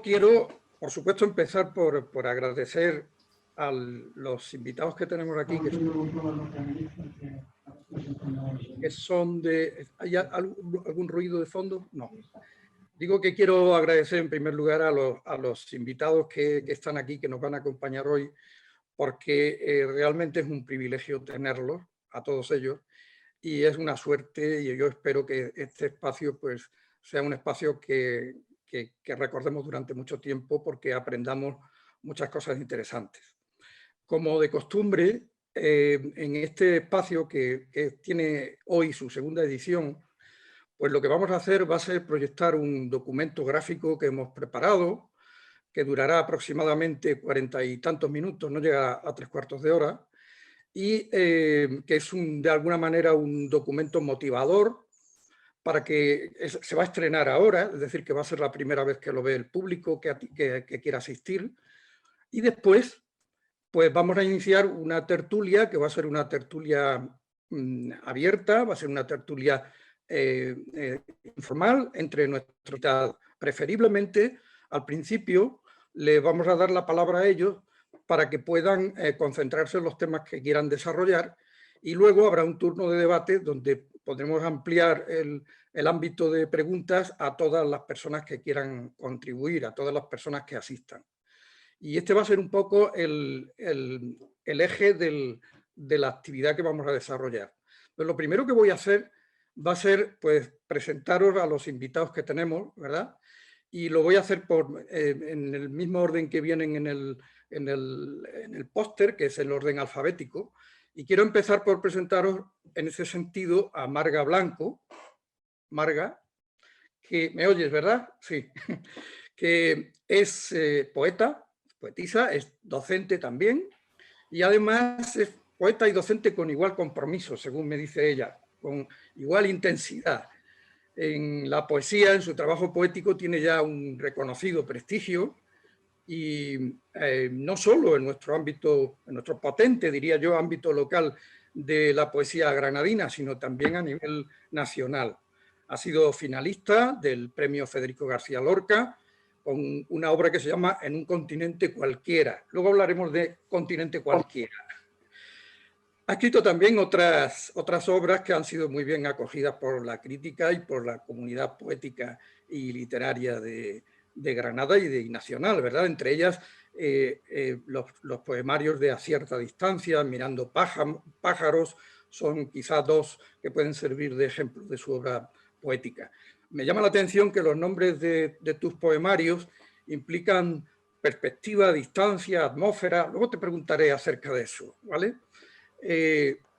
Yo quiero, por supuesto, empezar por agradecer a los invitados que tenemos aquí, que son de... ¿Hay algún ruido de fondo? No. Digo que quiero agradecer en primer lugar a los invitados que están aquí, que nos van a acompañar hoy, porque realmente es un privilegio tenerlos, a todos ellos, y es una suerte, y yo espero que este espacio pues, sea un espacio que recordemos durante mucho tiempo, porque aprendamos muchas cosas interesantes. Como de costumbre, en este espacio que tiene hoy su segunda edición, pues lo que vamos a hacer va a ser proyectar un documento gráfico que hemos preparado, que durará aproximadamente 40 y tantos minutos, no llega a 3/4 de hora, y que es de alguna manera un documento motivador para que se va a estrenar ahora, es decir, que va a ser la primera vez que lo ve el público que quiera asistir, y después pues vamos a iniciar una tertulia que va a ser una tertulia abierta, va a ser una tertulia informal entre nuestros invitados. Preferiblemente, al principio, le vamos a dar la palabra a ellos para que puedan concentrarse en los temas que quieran desarrollar, y luego habrá un turno de debate donde podremos ampliar el ámbito de preguntas a todas las personas que quieran contribuir, a todas las personas que asistan. Y este va a ser un poco el eje de la actividad que vamos a desarrollar. Pues lo primero que voy a hacer va a ser pues, presentaros a los invitados que tenemos, ¿verdad? Y lo voy a hacer en el mismo orden que vienen en el póster, que es el orden alfabético. Y quiero empezar por presentaros en ese sentido a Marga Blanco. Marga, que me oyes, ¿verdad? Sí. Que es poetisa, es docente también, y además es poeta y docente con igual compromiso, según me dice ella, con igual intensidad. En la poesía, en su trabajo poético, tiene ya un reconocido prestigio, y no solo en nuestro ámbito, en nuestro potente, diría yo, ámbito local de la poesía granadina, sino también a nivel nacional. Ha sido finalista del premio Federico García Lorca, con una obra que se llama En un continente cualquiera. Luego hablaremos de continente cualquiera. Ha escrito también otras obras que han sido muy bien acogidas por la crítica y por la comunidad poética y literaria de Granada y nacional, ¿verdad? Entre ellas los poemarios de A cierta distancia, Mirando pájaros, son quizás dos que pueden servir de ejemplo de su obra poética. Me llama la atención que los nombres de tus poemarios implican perspectiva, distancia, atmósfera. Luego te preguntaré acerca de eso, ¿vale?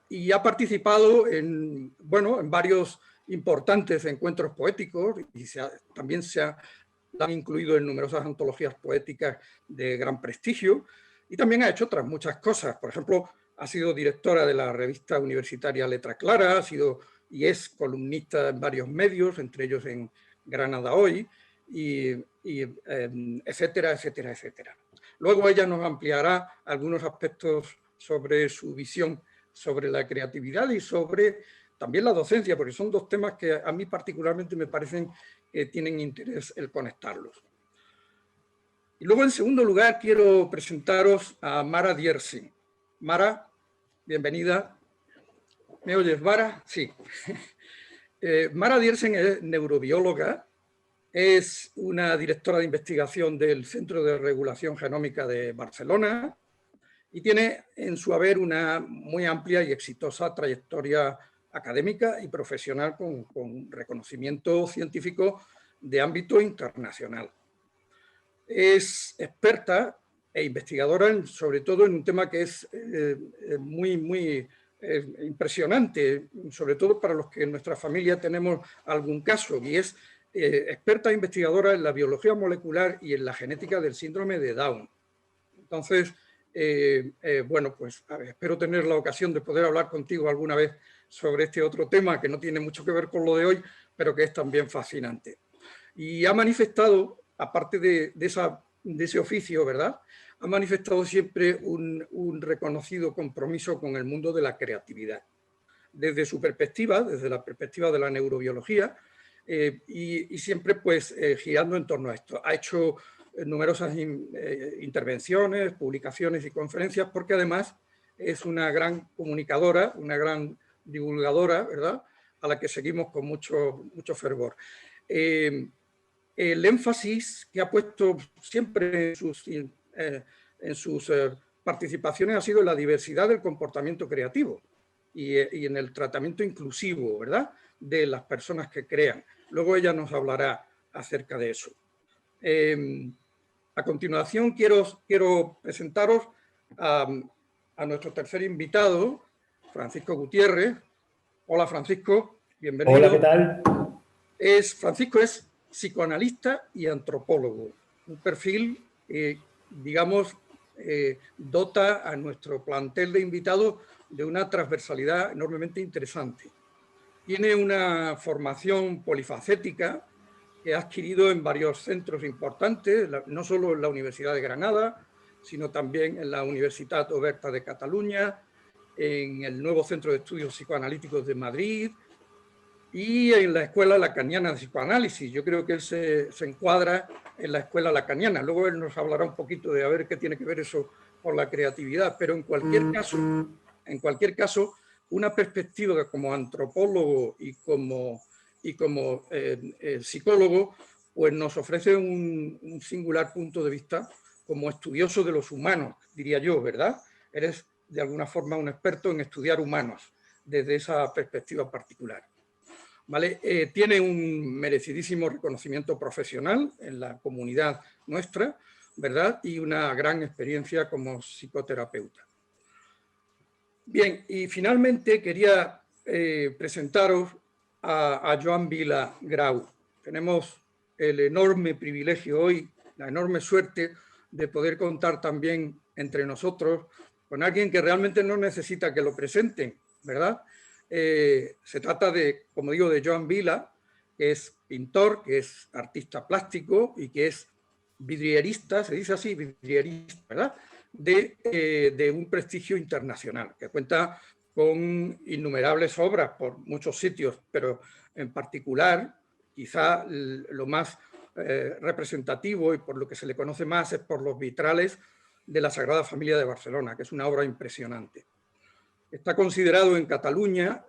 Y ha participado en varios importantes encuentros poéticos y también se han incluido en numerosas antologías poéticas de gran prestigio, y también ha hecho otras muchas cosas. Por ejemplo, ha sido directora de la revista universitaria Letra Clara, ha sido y es columnista en varios medios, entre ellos en Granada Hoy, etcétera, etcétera, etcétera. Luego ella nos ampliará algunos aspectos sobre su visión sobre la creatividad y sobre también la docencia, porque son dos temas que a mí particularmente me parecen que tienen interés el conectarlos. Y luego, en segundo lugar, quiero presentaros a Mara Diersen. Mara, bienvenida. ¿Me oyes, Mara? Sí. Mara Diersen es neurobióloga, es una directora de investigación del Centro de Regulación Genómica de Barcelona y tiene en su haber una muy amplia y exitosa trayectoria académica y profesional con reconocimiento científico de ámbito internacional. Es experta e investigadora sobre todo en un tema que es muy impresionante, sobre todo para los que en nuestra familia tenemos algún caso, y es experta e investigadora en la biología molecular y en la genética del síndrome de Down. Entonces, bueno, pues espero tener la ocasión de poder hablar contigo alguna vez sobre este otro tema que no tiene mucho que ver con lo de hoy, pero que es también fascinante. Y ha manifestado, aparte de ese oficio, ¿verdad?, ha manifestado siempre un reconocido compromiso con el mundo de la creatividad. Desde su perspectiva, desde la perspectiva de la neurobiología, y siempre pues girando en torno a esto. Ha hecho numerosas intervenciones, publicaciones y conferencias, porque además es una gran comunicadora, una gran divulgadora, ¿verdad?, a la que seguimos con mucho fervor. El énfasis que ha puesto siempre en sus participaciones ha sido en la diversidad del comportamiento creativo y en el tratamiento inclusivo, ¿verdad?, de las personas que crean. Luego ella nos hablará acerca de eso. A continuación quiero presentaros a nuestro tercer invitado, Francisco Gutiérrez. Hola, Francisco, bienvenido. Hola, ¿qué tal? Francisco es psicoanalista y antropólogo, un perfil, digamos, dota a nuestro plantel de invitados de una transversalidad enormemente interesante. Tiene una formación polifacética que ha adquirido en varios centros importantes, no solo en la Universidad de Granada, sino también en la Universitat Oberta de Cataluña, en el nuevo Centro de Estudios Psicoanalíticos de Madrid y en la Escuela Lacaniana de Psicoanálisis. Yo creo que él se encuadra en la Escuela Lacaniana. Luego él nos hablará un poquito de a ver qué tiene que ver eso con la creatividad, pero en cualquier caso, una perspectiva como antropólogo y como psicólogo, pues nos ofrece un singular punto de vista como estudioso de los humanos, diría yo, ¿verdad? Eres de alguna forma un experto en estudiar humanos desde esa perspectiva particular. ¿Vale? Tiene un merecidísimo reconocimiento profesional en la comunidad nuestra, ¿verdad? Y una gran experiencia como psicoterapeuta. Bien, y finalmente quería presentaros a Joan Vila Grau. Tenemos el enorme privilegio hoy, la enorme suerte de poder contar también entre nosotros con alguien que realmente no necesita que lo presenten, ¿verdad? Se trata de, como digo, de Joan Vila, que es pintor, que es artista plástico y que es vidrierista, se dice así, vidrierista, ¿verdad?, de un prestigio internacional, que cuenta con innumerables obras por muchos sitios, pero en particular, quizá lo más representativo y por lo que se le conoce más es por los vitrales de la Sagrada Familia de Barcelona, que es una obra impresionante. Está considerado en Cataluña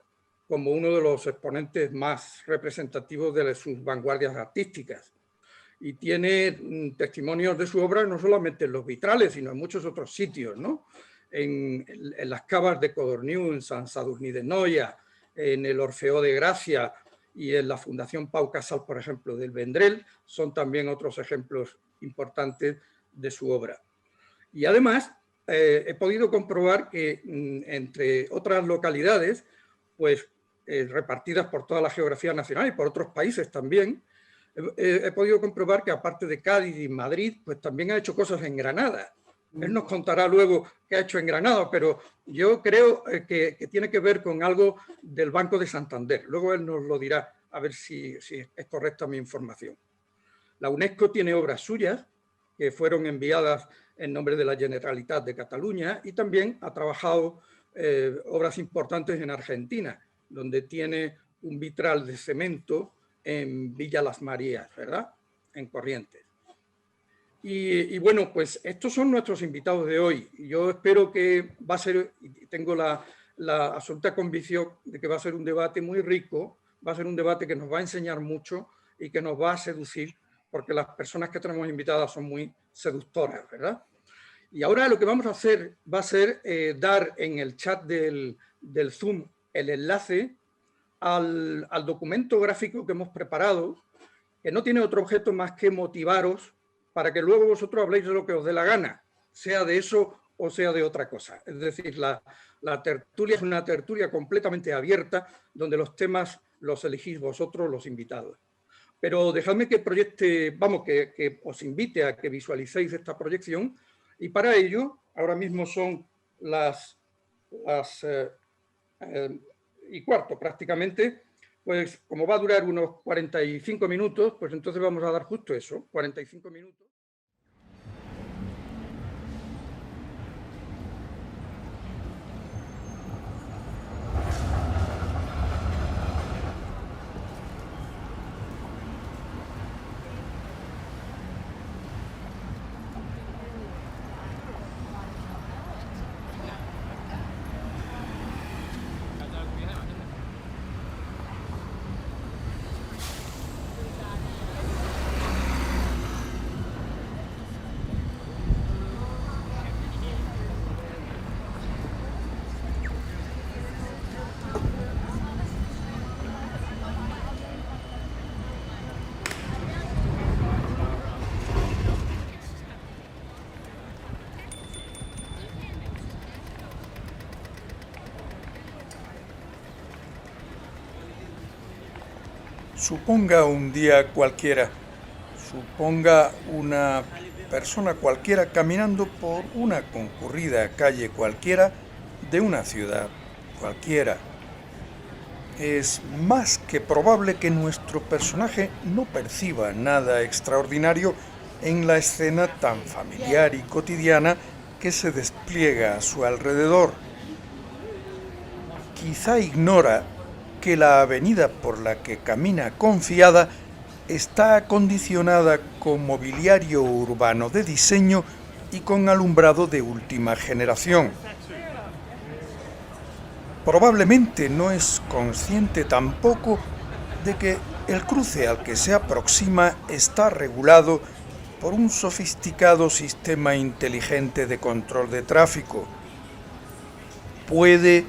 como uno de los exponentes más representativos de sus vanguardias artísticas y tiene testimonios de su obra no solamente en los vitrales, sino en muchos otros sitios, ¿no? En las cavas de Codorniu, en Sant Sadurní d'Anoia, en el Orfeó de Gracia y en la Fundación Pau Casals, por ejemplo, del Vendrell, son también otros ejemplos importantes de su obra. Y además, he podido comprobar que entre otras localidades, pues repartidas por toda la geografía nacional y por otros países también, he podido comprobar que aparte de Cádiz y Madrid, pues también ha hecho cosas en Granada. Él nos contará luego qué ha hecho en Granada, pero yo creo que tiene que ver con algo del Banco de Santander. Luego él nos lo dirá, a ver si es correcta mi información. La UNESCO tiene obras suyas que fueron enviadas en nombre de la Generalitat de Cataluña y también ha trabajado obras importantes en Argentina, donde tiene un vitral de cemento en Villa Las Marías, ¿verdad?, en Corrientes. Y bueno, pues estos son nuestros invitados de hoy. Yo espero que va a ser, y tengo la absoluta convicción de que va a ser un debate muy rico, va a ser un debate que nos va a enseñar mucho y que nos va a seducir, porque las personas que tenemos invitadas son muy seductoras, ¿verdad? Y ahora lo que vamos a hacer va a ser dar en el chat del Zoom el enlace al documento gráfico que hemos preparado, que no tiene otro objeto más que motivaros para que luego vosotros habléis de lo que os dé la gana, sea de eso o sea de otra cosa. Es decir, la tertulia es una tertulia completamente abierta, donde los temas los elegís vosotros, los invitados. Pero dejadme que proyecte, vamos, que os invite a que visualicéis esta proyección, y para ello, ahora mismo son las y cuarto prácticamente, pues como va a durar unos 45 minutos, pues entonces vamos a dar justo eso, 45 minutos. Suponga un día cualquiera, suponga una persona cualquiera caminando por una concurrida calle cualquiera de una ciudad cualquiera. Es más que probable que nuestro personaje no perciba nada extraordinario en la escena tan familiar y cotidiana que se despliega a su alrededor. Quizá ignora que la avenida por la que camina confiada está acondicionada con mobiliario urbano de diseño y con alumbrado de última generación. Probablemente no es consciente tampoco de que el cruce al que se aproxima está regulado por un sofisticado sistema inteligente de control de tráfico. Puede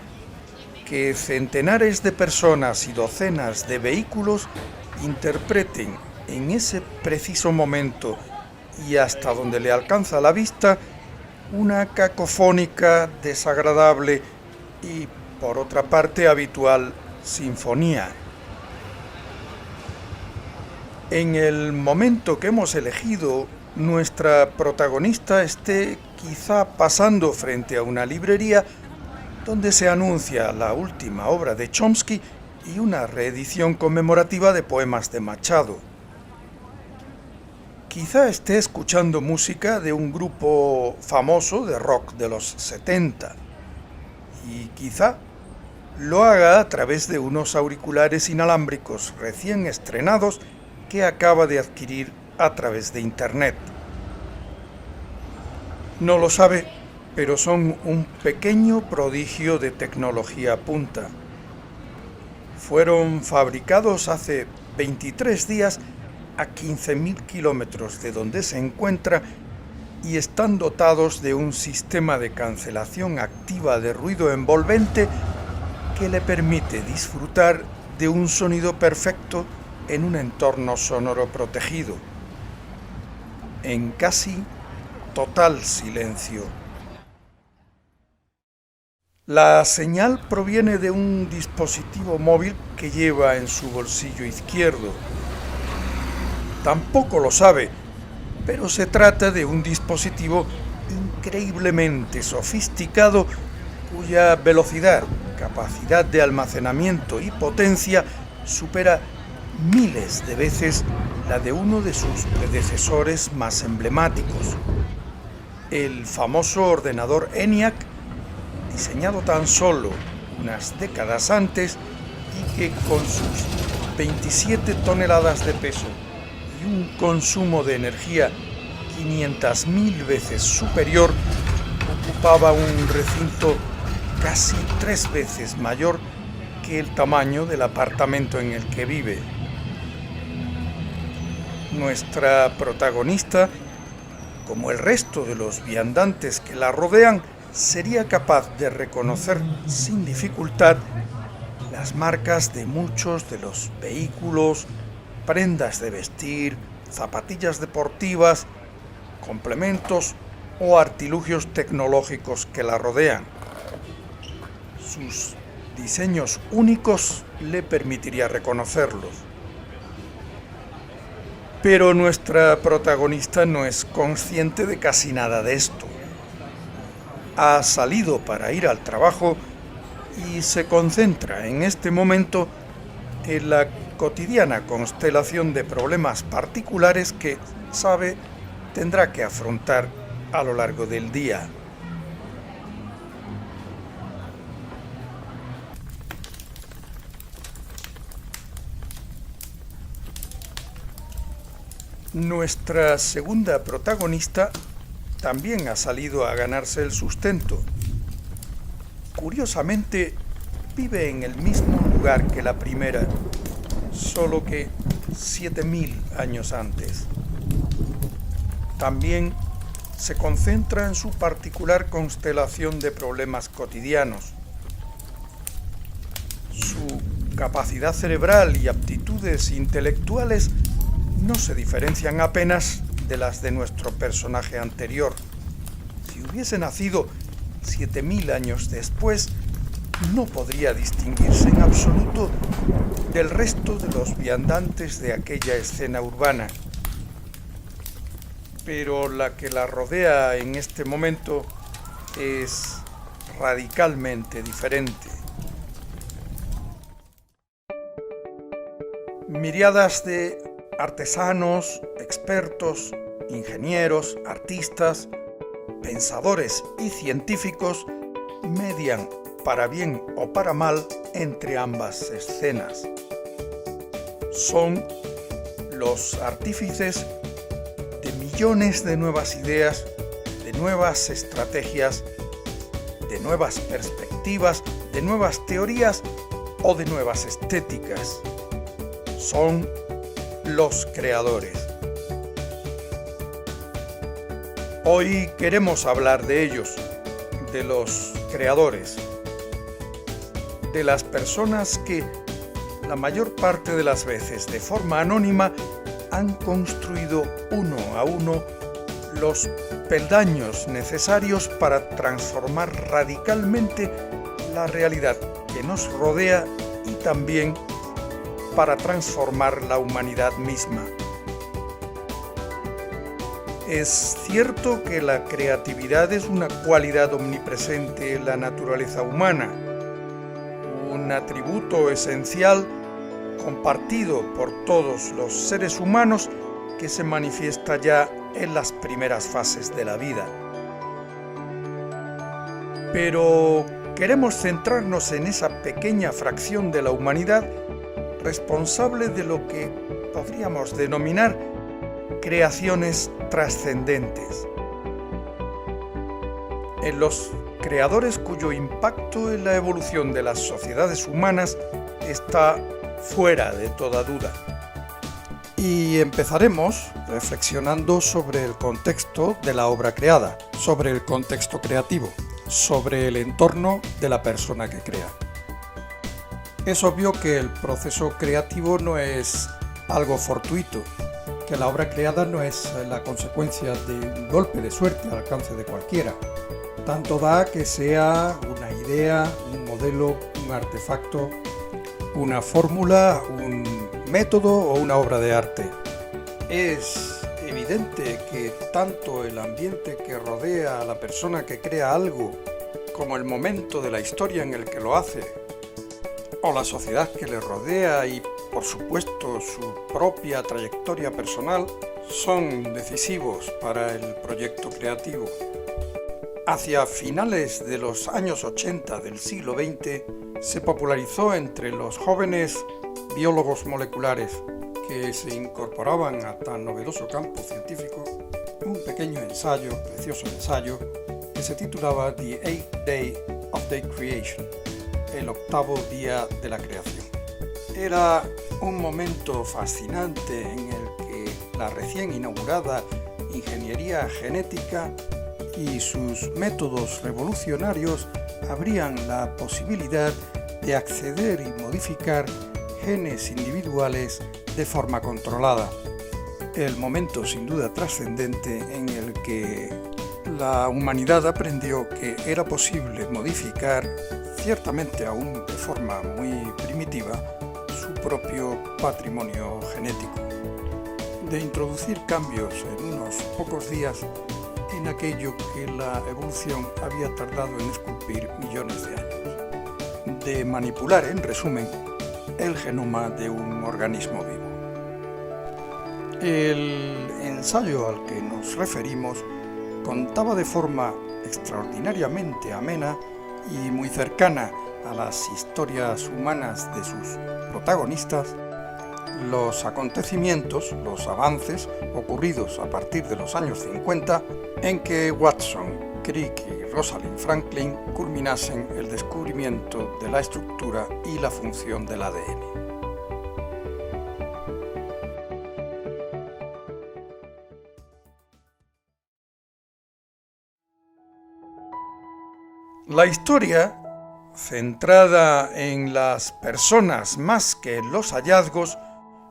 que centenares de personas y docenas de vehículos interpreten en ese preciso momento y hasta donde le alcanza la vista una cacofónica, desagradable y, por otra parte, habitual sinfonía. En el momento que hemos elegido, nuestra protagonista esté quizá pasando frente a una librería donde se anuncia la última obra de Chomsky y una reedición conmemorativa de poemas de Machado. Quizá esté escuchando música de un grupo famoso de rock de los 70 y quizá lo haga a través de unos auriculares inalámbricos recién estrenados que acaba de adquirir a través de Internet. No lo sabe, pero son un pequeño prodigio de tecnología punta. Fueron fabricados hace 23 días a 15.000 kilómetros de donde se encuentra y están dotados de un sistema de cancelación activa de ruido envolvente que le permite disfrutar de un sonido perfecto en un entorno sonoro protegido, en casi total silencio. La señal proviene de un dispositivo móvil que lleva en su bolsillo izquierdo. Tampoco lo sabe, pero se trata de un dispositivo increíblemente sofisticado cuya velocidad, capacidad de almacenamiento y potencia supera miles de veces la de uno de sus predecesores más emblemáticos, el famoso ordenador ENIAC, diseñado tan solo unas décadas antes y que con sus 27 toneladas de peso y un consumo de energía 500.000 veces superior, ocupaba un recinto casi 3 veces mayor que el tamaño del apartamento en el que vive. Nuestra protagonista, como el resto de los viandantes que la rodean, sería capaz de reconocer sin dificultad las marcas de muchos de los vehículos, prendas de vestir, zapatillas deportivas, complementos o artilugios tecnológicos que la rodean. Sus diseños únicos le permitiría reconocerlos. Pero nuestra protagonista no es consciente de casi nada de esto. Ha salido para ir al trabajo y se concentra en este momento en la cotidiana constelación de problemas particulares que, sabe, tendrá que afrontar a lo largo del día. Nuestra segunda protagonista también ha salido a ganarse el sustento. Curiosamente, vive en el mismo lugar que la primera, solo que 7.000 años antes. También se concentra en su particular constelación de problemas cotidianos. Su capacidad cerebral y aptitudes intelectuales no se diferencian apenas de las de nuestro personaje anterior. Si hubiese nacido 7.000 años después, no podría distinguirse en absoluto del resto de los viandantes de aquella escena urbana. Pero la que la rodea en este momento es radicalmente diferente. Miriadas de artesanos, expertos, ingenieros, artistas, pensadores y científicos median, para bien o para mal, entre ambas escenas. Son los artífices de millones de nuevas ideas, de nuevas estrategias, de nuevas perspectivas, de nuevas teorías o de nuevas estéticas. Son los creadores. Hoy queremos hablar de ellos, de los creadores, de las personas que la mayor parte de las veces de forma anónima han construido uno a uno los peldaños necesarios para transformar radicalmente la realidad que nos rodea y también para transformar la humanidad misma. Es cierto que la creatividad es una cualidad omnipresente en la naturaleza humana, un atributo esencial compartido por todos los seres humanos que se manifiesta ya en las primeras fases de la vida. Pero queremos centrarnos en esa pequeña fracción de la humanidad responsable de lo que podríamos denominar creaciones trascendentes. En los creadores cuyo impacto en la evolución de las sociedades humanas está fuera de toda duda. Y empezaremos reflexionando sobre el contexto de la obra creada, sobre el contexto creativo, sobre el entorno de la persona que crea. Es obvio que el proceso creativo no es algo fortuito, que la obra creada no es la consecuencia de un golpe de suerte al alcance de cualquiera. Tanto da que sea una idea, un modelo, un artefacto, una fórmula, un método o una obra de arte. Es evidente que tanto el ambiente que rodea a la persona que crea algo, como el momento de la historia en el que lo hace, o la sociedad que le rodea y, por supuesto, su propia trayectoria personal, son decisivos para el proyecto creativo. Hacia finales de los años 80 del siglo XX, se popularizó entre los jóvenes biólogos moleculares que se incorporaban a tan novedoso campo científico un pequeño ensayo, precioso ensayo, que se titulaba The Eighth Day of the Creation, el octavo día de la creación. Era un momento fascinante en el que la recién inaugurada ingeniería genética y sus métodos revolucionarios abrían la posibilidad de acceder y modificar genes individuales de forma controlada. El momento sin duda trascendente en el que la humanidad aprendió que era posible modificar, ciertamente aún de forma muy primitiva, su propio patrimonio genético, de introducir cambios en unos pocos días en aquello que la evolución había tardado en esculpir millones de años, de manipular, en resumen, el genoma de un organismo vivo. El ensayo al que nos referimos contaba de forma extraordinariamente amena y muy cercana a las historias humanas de sus protagonistas, los acontecimientos, los avances ocurridos a partir de los años 50 en que Watson, Crick y Rosalind Franklin culminasen el descubrimiento de la estructura y la función del ADN. La historia, centrada en las personas más que en los hallazgos,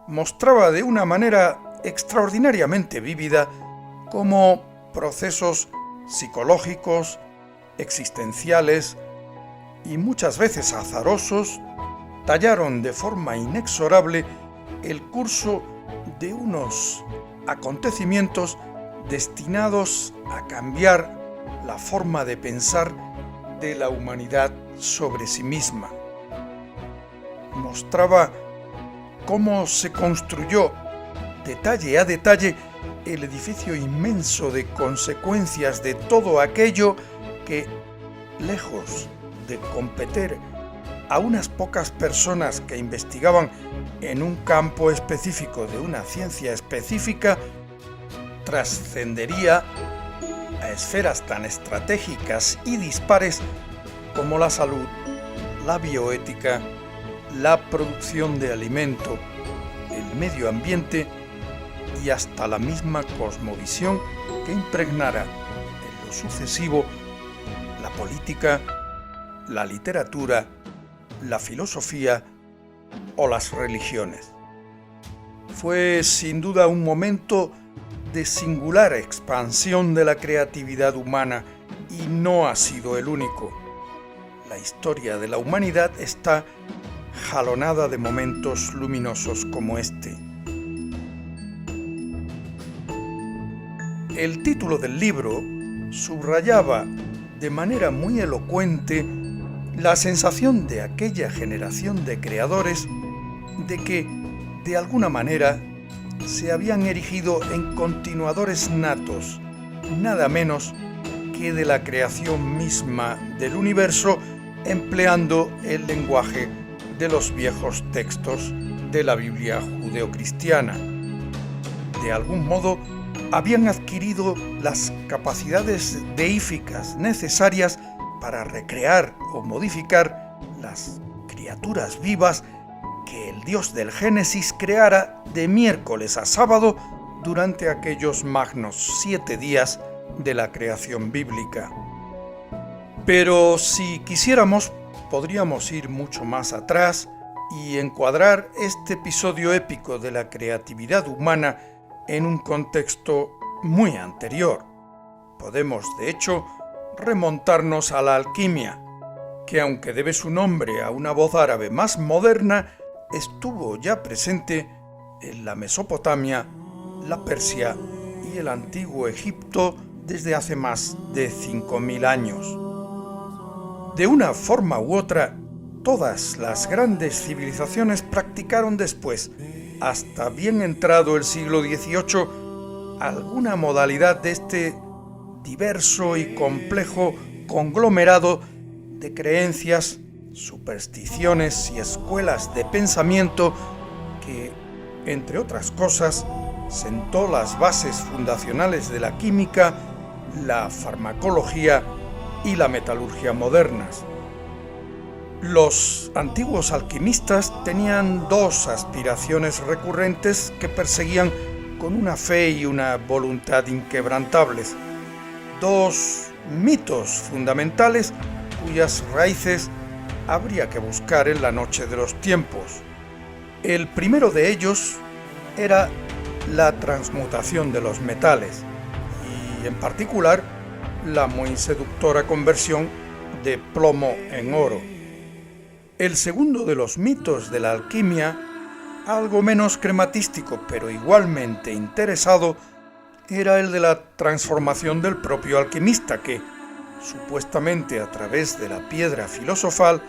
mostraba de una manera extraordinariamente vívida cómo procesos psicológicos, existenciales, y muchas veces azarosos, tallaron de forma inexorable el curso de unos acontecimientos destinados a cambiar la forma de pensar de la humanidad sobre sí misma. Mostraba cómo se construyó detalle a detalle el edificio inmenso de consecuencias de todo aquello que, lejos de competir a unas pocas personas que investigaban en un campo específico de una ciencia específica, trascendería a esferas tan estratégicas y dispares como la salud, la bioética, la producción de alimento, el medio ambiente y hasta la misma cosmovisión que impregnara en lo sucesivo la política, la literatura, la filosofía o las religiones. Fue sin duda un momento de singular expansión de la creatividad humana y no ha sido el único. La historia de la humanidad está jalonada de momentos luminosos como este. El título del libro subrayaba de manera muy elocuente la sensación de aquella generación de creadores de que, de alguna manera, se habían erigido en continuadores natos, nada menos que de la creación misma del universo, empleando el lenguaje de los viejos textos de la Biblia judeocristiana. De algún modo, habían adquirido las capacidades deíficas necesarias para recrear o modificar las criaturas vivas que el Dios del Génesis creara de miércoles a sábado durante aquellos magnos 7 días de la creación bíblica. Pero si quisiéramos, podríamos ir mucho más atrás y encuadrar este episodio épico de la creatividad humana en un contexto muy anterior. Podemos, de hecho, remontarnos a la alquimia, que aunque debe su nombre a una voz árabe más moderna, estuvo ya presente en la Mesopotamia, la Persia y el antiguo Egipto desde hace más de 5.000 años. De una forma u otra, todas las grandes civilizaciones practicaron después, hasta bien entrado el siglo XVIII, alguna modalidad de este diverso y complejo conglomerado de creencias, supersticiones y escuelas de pensamiento que, entre otras cosas, sentó las bases fundacionales de la química, la farmacología y la metalurgia modernas. Los antiguos alquimistas tenían dos aspiraciones recurrentes que perseguían con una fe y una voluntad inquebrantables. Dos mitos fundamentales cuyas raíces habría que buscar en la noche de los tiempos. El primero de ellos era la transmutación de los metales y, en particular, la muy seductora conversión de plomo en oro. El segundo de los mitos de la alquimia, algo menos crematístico pero igualmente interesado, era el de la transformación del propio alquimista que, supuestamente a través de la piedra filosofal,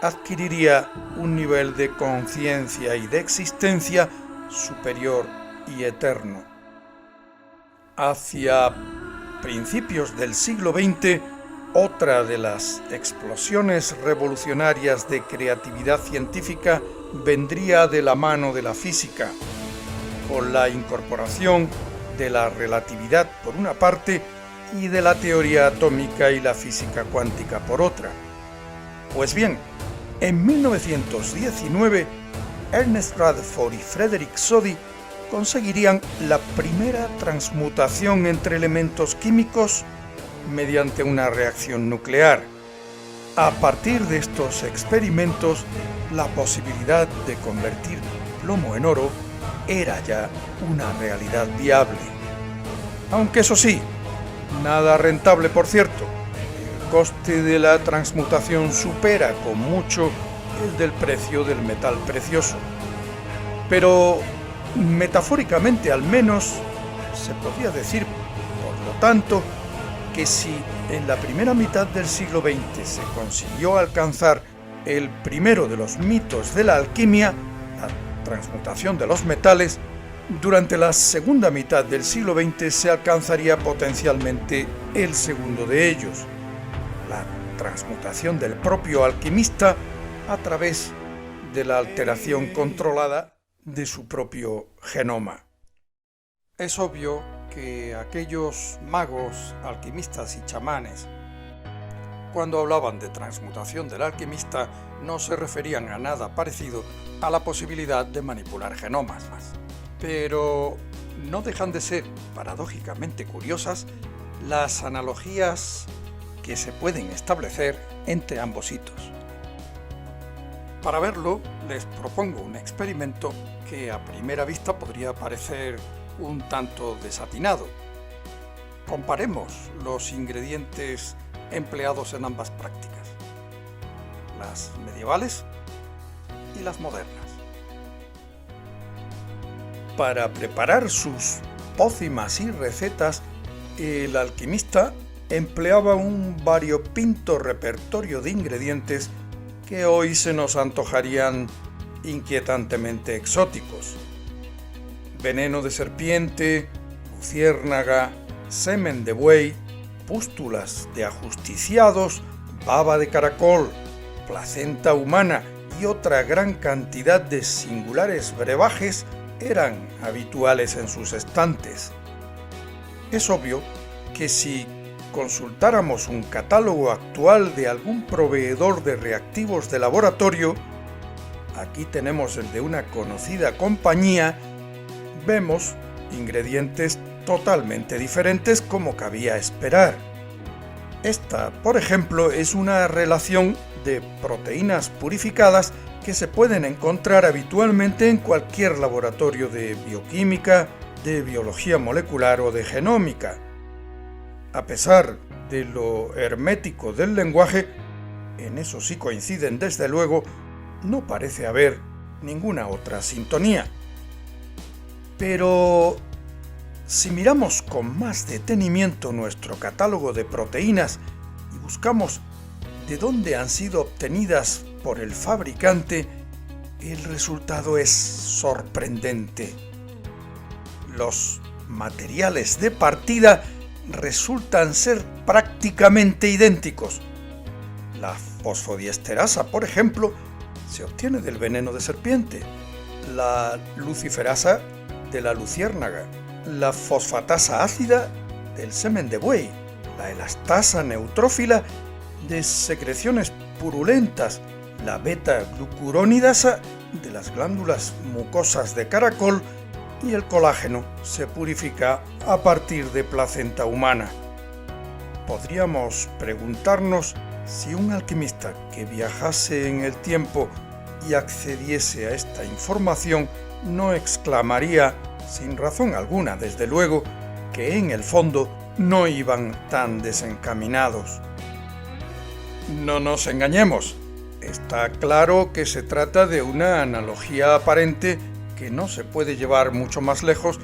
adquiriría un nivel de conciencia y de existencia superior y eterno. Hacia principios del siglo XX, otra de las explosiones revolucionarias de creatividad científica vendría de la mano de la física, con la incorporación de la relatividad por una parte y de la teoría atómica y la física cuántica por otra. Pues bien, en 1919, Ernest Rutherford y Frederick Soddy conseguirían la primera transmutación entre elementos químicos mediante una reacción nuclear. A partir de estos experimentos, la posibilidad de convertir plomo en oro era ya una realidad viable. Aunque eso sí, nada rentable, por cierto. El coste de la transmutación supera con mucho el del precio del metal precioso. Pero, metafóricamente al menos, se podría decir, por lo tanto, que si en la primera mitad del siglo XX se consiguió alcanzar el primero de los mitos de la alquimia, la transmutación de los metales, durante la segunda mitad del siglo XX se alcanzaría potencialmente el segundo de ellos, la transmutación del propio alquimista a través de la alteración controlada de su propio genoma. Es obvio que aquellos magos, alquimistas y chamanes, cuando hablaban de transmutación del alquimista, no se referían a nada parecido a la posibilidad de manipular genomas. Pero no dejan de ser, paradójicamente curiosas, las analogías que se pueden establecer entre ambos hitos. Para verlo, les propongo un experimento que a primera vista podría parecer un tanto desatinado. Comparemos los ingredientes empleados en ambas prácticas, las medievales y las modernas. Para preparar sus pócimas y recetas, el alquimista empleaba un variopinto repertorio de ingredientes que hoy se nos antojarían inquietantemente exóticos. Veneno de serpiente, luciérnaga, semen de buey, pústulas de ajusticiados, baba de caracol, placenta humana y otra gran cantidad de singulares brebajes eran habituales en sus estantes. Es obvio que si consultáramos un catálogo actual de algún proveedor de reactivos de laboratorio, aquí tenemos el de una conocida compañía, vemos ingredientes totalmente diferentes como cabía esperar. Esta, por ejemplo, es una relación de proteínas purificadas que se pueden encontrar habitualmente en cualquier laboratorio de bioquímica, de biología molecular o de genómica. A pesar de lo hermético del lenguaje, en eso sí coinciden desde luego, no parece haber ninguna otra sintonía. Pero si miramos con más detenimiento nuestro catálogo de proteínas y buscamos de dónde han sido obtenidas por el fabricante, el resultado es sorprendente. Los materiales de partida resultan ser prácticamente idénticos. La fosfodiesterasa, por ejemplo, se obtiene del veneno de serpiente, la luciferasa de la luciérnaga, la fosfatasa ácida del semen de buey, la elastasa neutrófila de secreciones purulentas, la beta-glucuronidasa de las glándulas mucosas de caracol y el colágeno se purifica a partir de placenta humana. Podríamos preguntarnos si un alquimista que viajase en el tiempo y accediese a esta información no exclamaría, sin razón alguna desde luego, que en el fondo no iban tan desencaminados. No nos engañemos, está claro que se trata de una analogía aparente que no se puede llevar mucho más lejos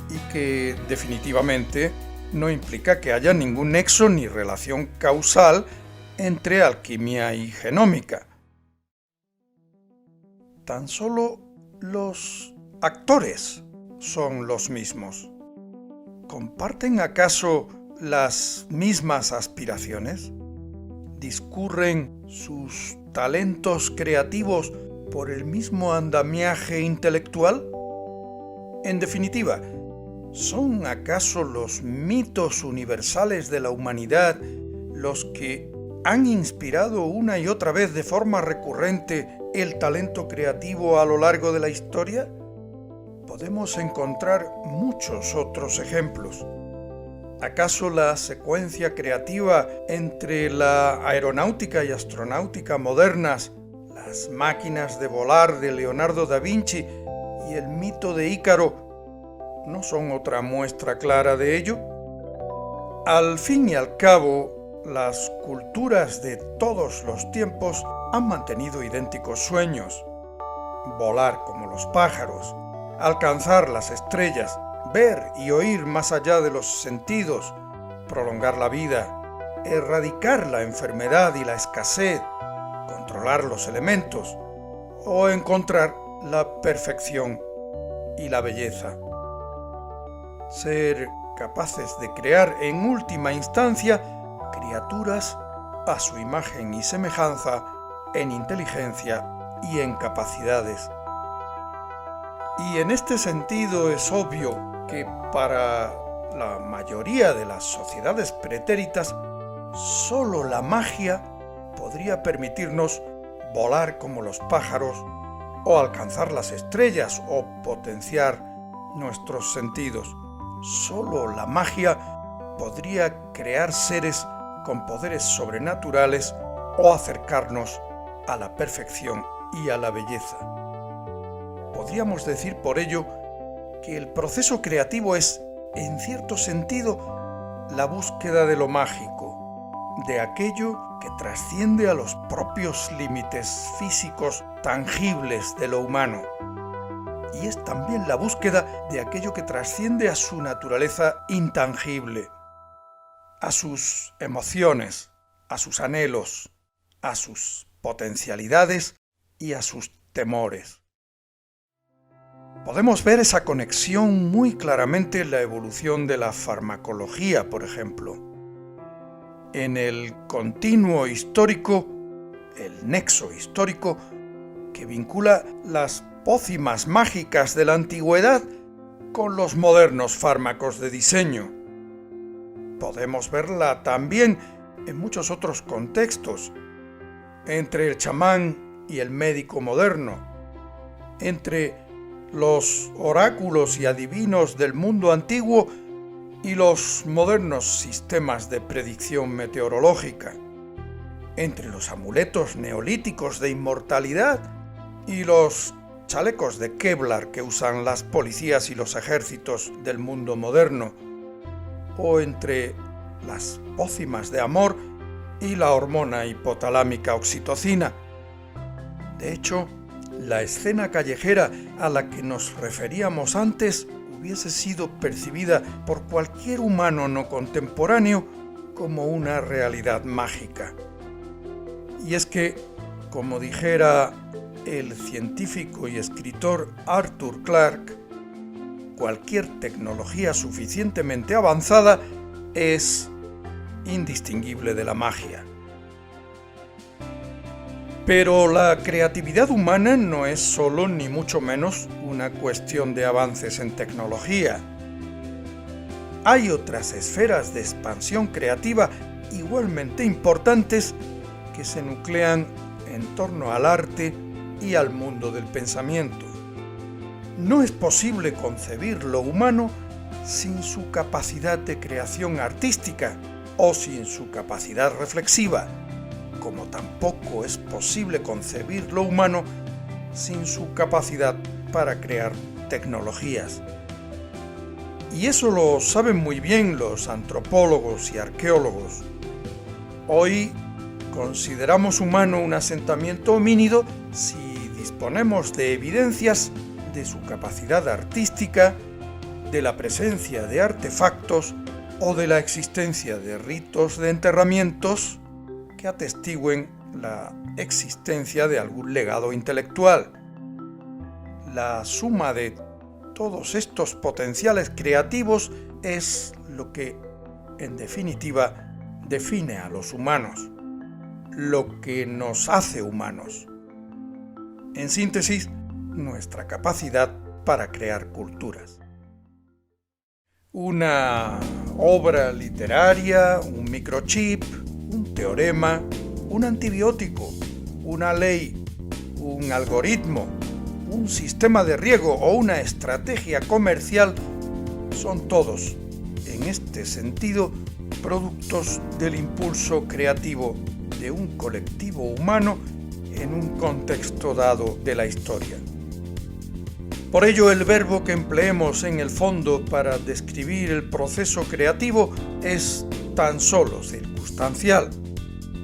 y que definitivamente no implica que haya ningún nexo ni relación causal entre alquimia y genómica. Tan solo los actores son los mismos. ¿Comparten acaso las mismas aspiraciones? ¿Discurren sus talentos creativos por el mismo andamiaje intelectual? En definitiva, ¿son acaso los mitos universales de la humanidad los que han inspirado una y otra vez de forma recurrente el talento creativo a lo largo de la historia? Podemos encontrar muchos otros ejemplos. ¿Acaso la secuencia creativa entre la aeronáutica y astronáutica modernas, las máquinas de volar de Leonardo da Vinci y el mito de Ícaro no son otra muestra clara de ello? Al fin y al cabo, las culturas de todos los tiempos han mantenido idénticos sueños: volar como los pájaros, alcanzar las estrellas, ver y oír más allá de los sentidos, prolongar la vida, erradicar la enfermedad y la escasez, controlar los elementos o encontrar la perfección y la belleza. Ser capaces de crear en última instancia criaturas a su imagen y semejanza en inteligencia y en capacidades. Y en este sentido es obvio que para la mayoría de las sociedades pretéritas, solo la magia podría permitirnos volar como los pájaros o alcanzar las estrellas o potenciar nuestros sentidos. Solo la magia podría crear seres con poderes sobrenaturales o acercarnos a la perfección y a la belleza. Podríamos decir por ello que el proceso creativo es, en cierto sentido, la búsqueda de lo mágico, de aquello que trasciende a los propios límites físicos tangibles de lo humano. Y es también la búsqueda de aquello que trasciende a su naturaleza intangible, a sus emociones, a sus anhelos, a sus potencialidades y a sus temores. Podemos ver esa conexión muy claramente en la evolución de la farmacología, por ejemplo. En el continuo histórico, el nexo histórico, que vincula las pócimas mágicas de la antigüedad con los modernos fármacos de diseño. Podemos verla también en muchos otros contextos, entre el chamán y el médico moderno, entre los oráculos y adivinos del mundo antiguo y los modernos sistemas de predicción meteorológica, entre los amuletos neolíticos de inmortalidad y los chalecos de Kevlar que usan las policías y los ejércitos del mundo moderno, o entre las pócimas de amor y la hormona hipotalámica oxitocina. De hecho, la escena callejera a la que nos referíamos antes hubiese sido percibida por cualquier humano no contemporáneo como una realidad mágica. Y es que, como dijera el científico y escritor Arthur Clarke, cualquier tecnología suficientemente avanzada es indistinguible de la magia. Pero la creatividad humana no es solo ni mucho menos una cuestión de avances en tecnología. Hay otras esferas de expansión creativa igualmente importantes que se nuclean en torno al arte y al mundo del pensamiento. No es posible concebir lo humano sin su capacidad de creación artística o sin su capacidad reflexiva, como tampoco es posible concebir lo humano sin su capacidad para crear tecnologías. Y eso lo saben muy bien los antropólogos y arqueólogos. Hoy consideramos humano un asentamiento homínido si disponemos de evidencias de su capacidad artística, de la presencia de artefactos o de la existencia de ritos de enterramientos que atestiguen la existencia de algún legado intelectual. La suma de todos estos potenciales creativos es lo que, en definitiva, define a los humanos, lo que nos hace humanos. En síntesis, nuestra capacidad para crear culturas. Una obra literaria, un microchip, un teorema, un antibiótico, una ley, un algoritmo, un sistema de riego o una estrategia comercial son todos, en este sentido, productos del impulso creativo de un colectivo humano en un contexto dado de la historia. Por ello, el verbo que empleemos en el fondo para describir el proceso creativo es tan solo circunstancial.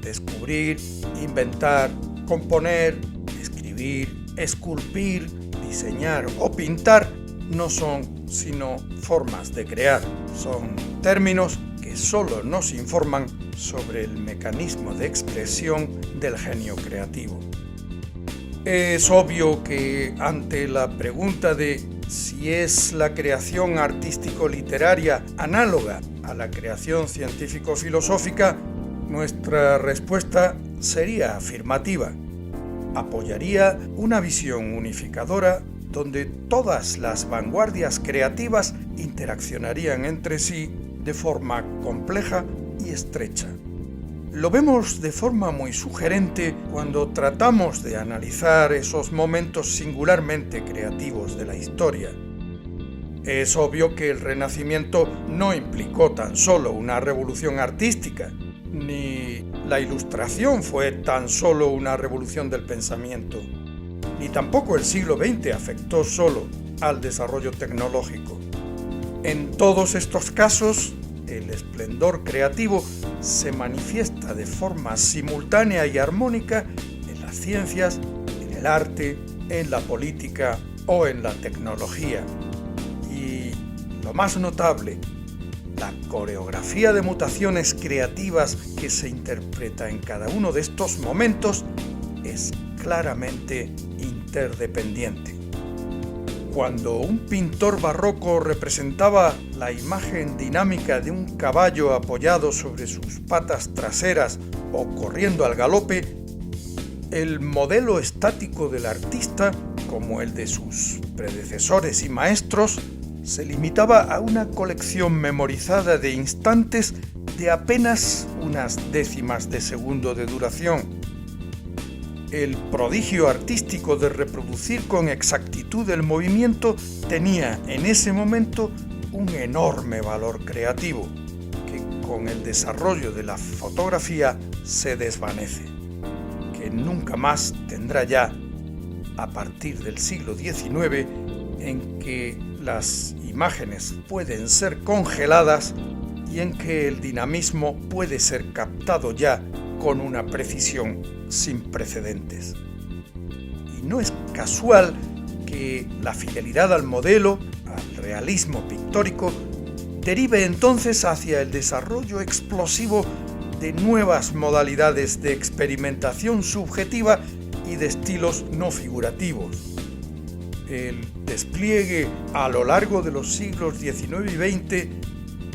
Descubrir, inventar, componer, escribir, esculpir, diseñar o pintar no son sino formas de crear. Son términos que solo nos informan sobre el mecanismo de expresión del genio creativo. Es obvio que ante la pregunta de si es la creación artístico-literaria análoga a la creación científico-filosófica, nuestra respuesta sería afirmativa. Apoyaría una visión unificadora donde todas las vanguardias creativas interaccionarían entre sí de forma compleja y estrecha. Lo vemos de forma muy sugerente cuando tratamos de analizar esos momentos singularmente creativos de la historia. Es obvio que el Renacimiento no implicó tan solo una revolución artística, ni la Ilustración fue tan solo una revolución del pensamiento, ni tampoco el siglo XX afectó solo al desarrollo tecnológico. En todos estos casos, el esplendor creativo se manifiesta de forma simultánea y armónica en las ciencias, en el arte, en la política o en la tecnología. Y lo más notable, la coreografía de mutaciones creativas que se interpreta en cada uno de estos momentos es claramente interdependiente. Cuando un pintor barroco representaba la imagen dinámica de un caballo apoyado sobre sus patas traseras o corriendo al galope, el modelo estático del artista, como el de sus predecesores y maestros, se limitaba a una colección memorizada de instantes de apenas unas décimas de segundo de duración. El prodigio artístico de reproducir con exactitud el movimiento tenía en ese momento un enorme valor creativo, que con el desarrollo de la fotografía se desvanece, que nunca más tendrá ya, a partir del siglo XIX, en que las imágenes pueden ser congeladas y en que el dinamismo puede ser captado ya con una precisión sin precedentes. Y no es casual que la fidelidad al modelo, al realismo pictórico, derive entonces hacia el desarrollo explosivo de nuevas modalidades de experimentación subjetiva y de estilos no figurativos. El despliegue a lo largo de los siglos XIX y XX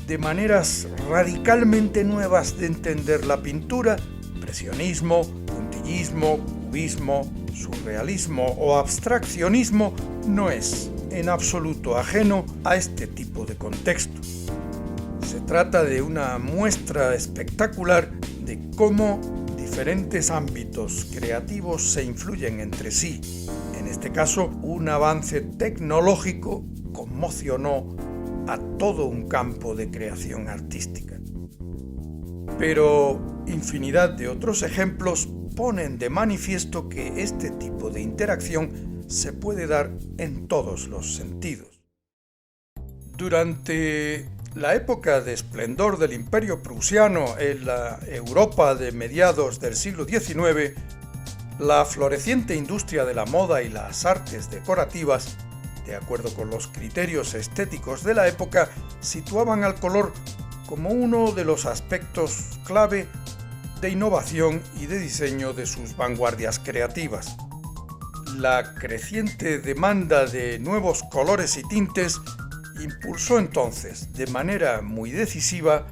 de maneras radicalmente nuevas de entender la pintura, impresionismo, puntillismo, cubismo, surrealismo o abstraccionismo, no es en absoluto ajeno a este tipo de contexto. Se trata de una muestra espectacular de cómo diferentes ámbitos creativos se influyen entre sí. En este caso, un avance tecnológico conmocionó a todo un campo de creación artística. Pero infinidad de otros ejemplos ponen de manifiesto que este tipo de interacción se puede dar en todos los sentidos. Durante la época de esplendor del Imperio prusiano en la Europa de mediados del siglo XIX, la floreciente industria de la moda y las artes decorativas, de acuerdo con los criterios estéticos de la época, situaban al color como uno de los aspectos clave de innovación y de diseño de sus vanguardias creativas. La creciente demanda de nuevos colores y tintes impulsó entonces, de manera muy decisiva,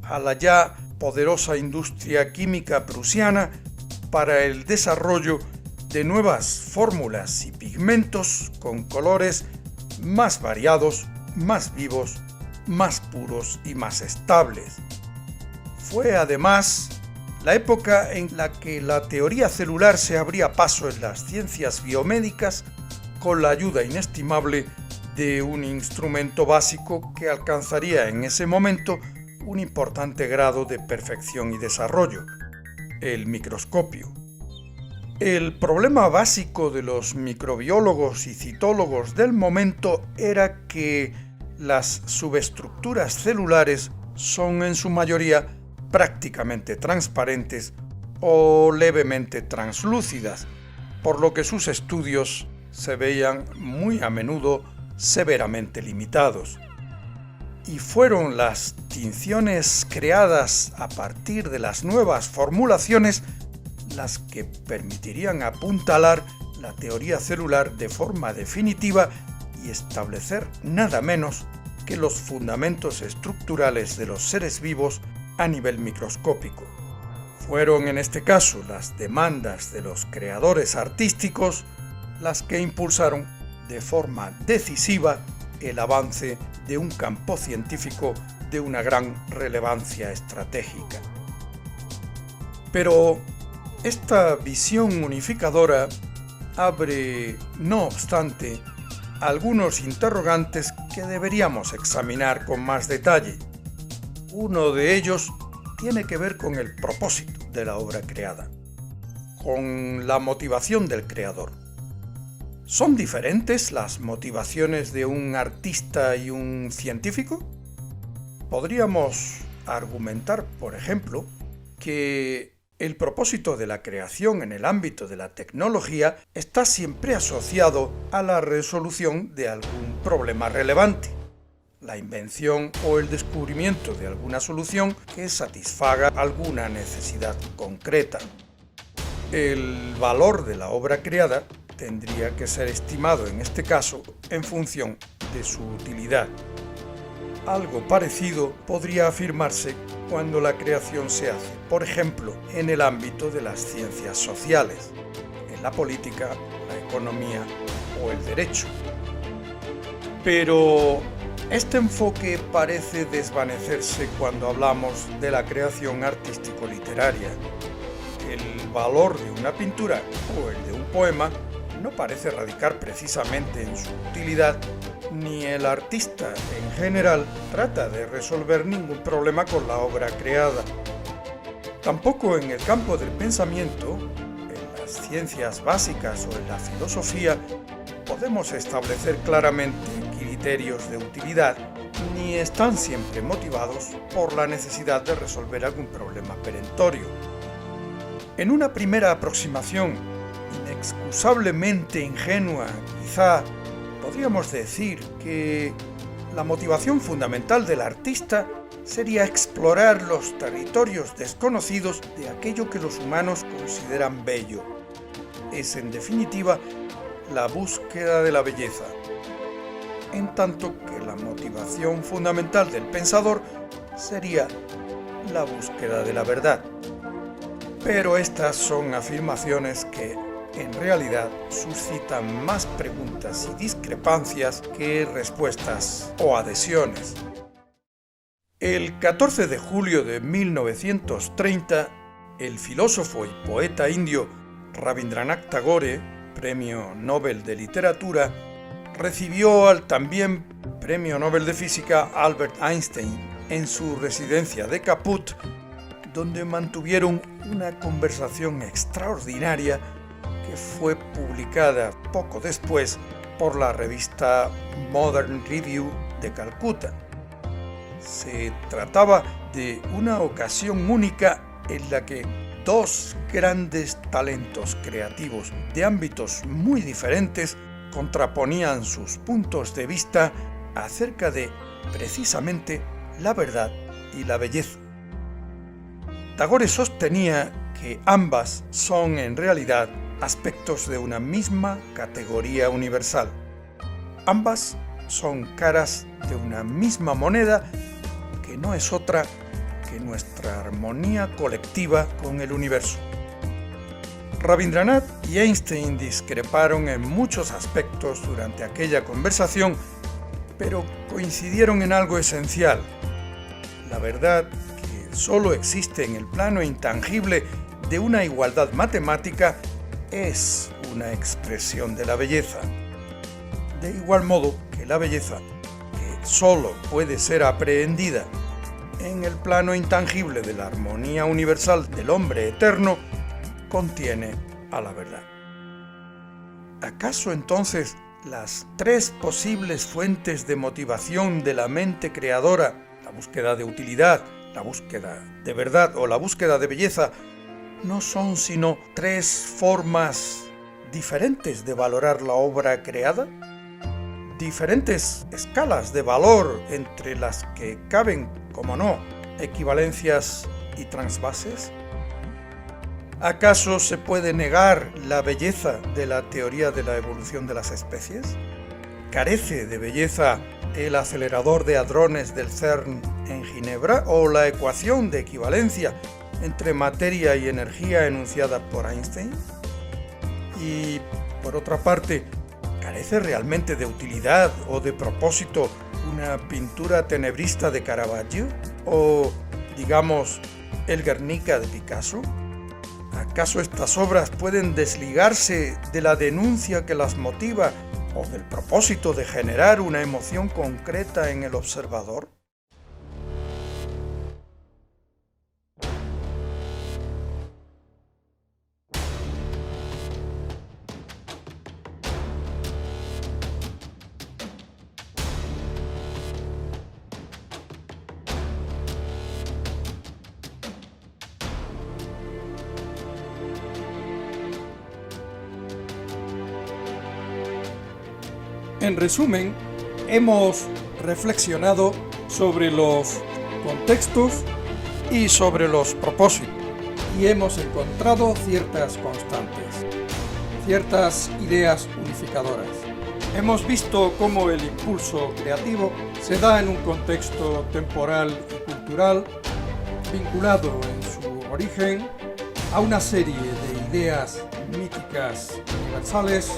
a la ya poderosa industria química prusiana para el desarrollo de nuevas fórmulas y pigmentos con colores más variados, más vivos, más puros y más estables. Fue además la época en la que la teoría celular se abría paso en las ciencias biomédicas con la ayuda inestimable de un instrumento básico que alcanzaría en ese momento un importante grado de perfección y desarrollo, el microscopio. El problema básico de los microbiólogos y citólogos del momento era que las subestructuras celulares son en su mayoría prácticamente transparentes o levemente translúcidas, por lo que sus estudios se veían muy a menudo severamente limitados. Y fueron las tinciones creadas a partir de las nuevas formulaciones las que permitirían apuntalar la teoría celular de forma definitiva y establecer nada menos que los fundamentos estructurales de los seres vivos a nivel microscópico. Fueron en este caso las demandas de los creadores artísticos las que impulsaron de forma decisiva el avance de un campo científico de una gran relevancia estratégica. Pero esta visión unificadora abre, no obstante, algunos interrogantes que deberíamos examinar con más detalle. Uno de ellos tiene que ver con el propósito de la obra creada, con la motivación del creador. ¿Son diferentes las motivaciones de un artista y un científico? Podríamos argumentar, por ejemplo, que el propósito de la creación en el ámbito de la tecnología está siempre asociado a la resolución de algún problema relevante, la invención o el descubrimiento de alguna solución que satisfaga alguna necesidad concreta. El valor de la obra creada tendría que ser estimado en este caso en función de su utilidad. Algo parecido podría afirmarse cuando la creación se hace, por ejemplo, en el ámbito de las ciencias sociales, en la política, la economía o el derecho. Pero este enfoque parece desvanecerse cuando hablamos de la creación artístico-literaria. El valor de una pintura o el de un poema no parece radicar precisamente en su utilidad, ni el artista en general trata de resolver ningún problema con la obra creada. Tampoco en el campo del pensamiento, en las ciencias básicas o en la filosofía, podemos establecer claramente criterios de utilidad, ni están siempre motivados por la necesidad de resolver algún problema perentorio. En una primera aproximación inexcusablemente ingenua, quizá, podríamos decir que la motivación fundamental del artista sería explorar los territorios desconocidos de aquello que los humanos consideran bello. Es, en definitiva, la búsqueda de la belleza, en tanto que la motivación fundamental del pensador sería la búsqueda de la verdad. Pero estas son afirmaciones que en realidad suscitan más preguntas y discrepancias que respuestas o adhesiones. El 14 de julio de 1930, el filósofo y poeta indio Rabindranath Tagore, Premio Nobel de Literatura, recibió al también Premio Nobel de Física Albert Einstein en su residencia de Caput, donde mantuvieron una conversación extraordinaria que fue publicada poco después por la revista Modern Review de Calcuta. Se trataba de una ocasión única en la que dos grandes talentos creativos de ámbitos muy diferentes contraponían sus puntos de vista acerca de, precisamente, la verdad y la belleza. Tagore sostenía que ambas son en realidad aspectos de una misma categoría universal. Ambas son caras de una misma moneda que no es otra que nuestra armonía colectiva con el universo. Rabindranath y Einstein discreparon en muchos aspectos durante aquella conversación, pero coincidieron en algo esencial: la verdad que solo existe en el plano intangible de una igualdad matemática es una expresión de la belleza. De igual modo que la belleza, que solo puede ser aprehendida en el plano intangible de la armonía universal del hombre eterno, contiene a la verdad. ¿Acaso entonces las tres posibles fuentes de motivación de la mente creadora, la búsqueda de utilidad, la búsqueda de verdad o la búsqueda de belleza no son sino tres formas diferentes de valorar la obra creada, diferentes escalas de valor entre las que caben, como no, equivalencias y transvases. ¿Acaso se puede negar la belleza de la teoría de la evolución de las especies? ¿Carece de belleza el acelerador de hadrones del CERN en Ginebra o la ecuación de equivalencia entre materia y energía enunciada por Einstein? Y, por otra parte, ¿carece realmente de utilidad o de propósito una pintura tenebrista de Caravaggio? ¿O, digamos, el Guernica de Picasso? ¿Acaso estas obras pueden desligarse de la denuncia que las motiva o del propósito de generar una emoción concreta en el observador? En resumen, hemos reflexionado sobre los contextos Y sobre los propósitos. y hemos encontrado ciertas constantes, ciertas ideas unificadoras. Hemos visto cómo el impulso creativo se da en un contexto temporal y cultural vinculado en su origen a una serie de ideas míticas universales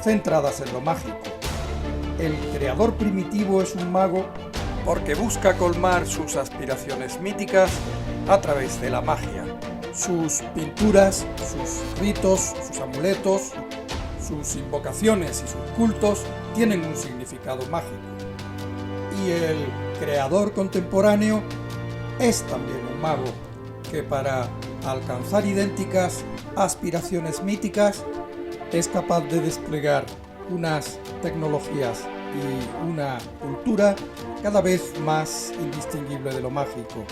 centradas en lo mágico. El creador primitivo es un mago porque busca colmar sus aspiraciones míticas a través de la magia. Sus pinturas, sus ritos, sus amuletos, sus invocaciones y sus cultos tienen un significado mágico. Y el creador contemporáneo es también un mago que para alcanzar idénticas aspiraciones míticas es capaz de desplegar unas tecnologías y una cultura cada vez más indistinguible de lo mágico.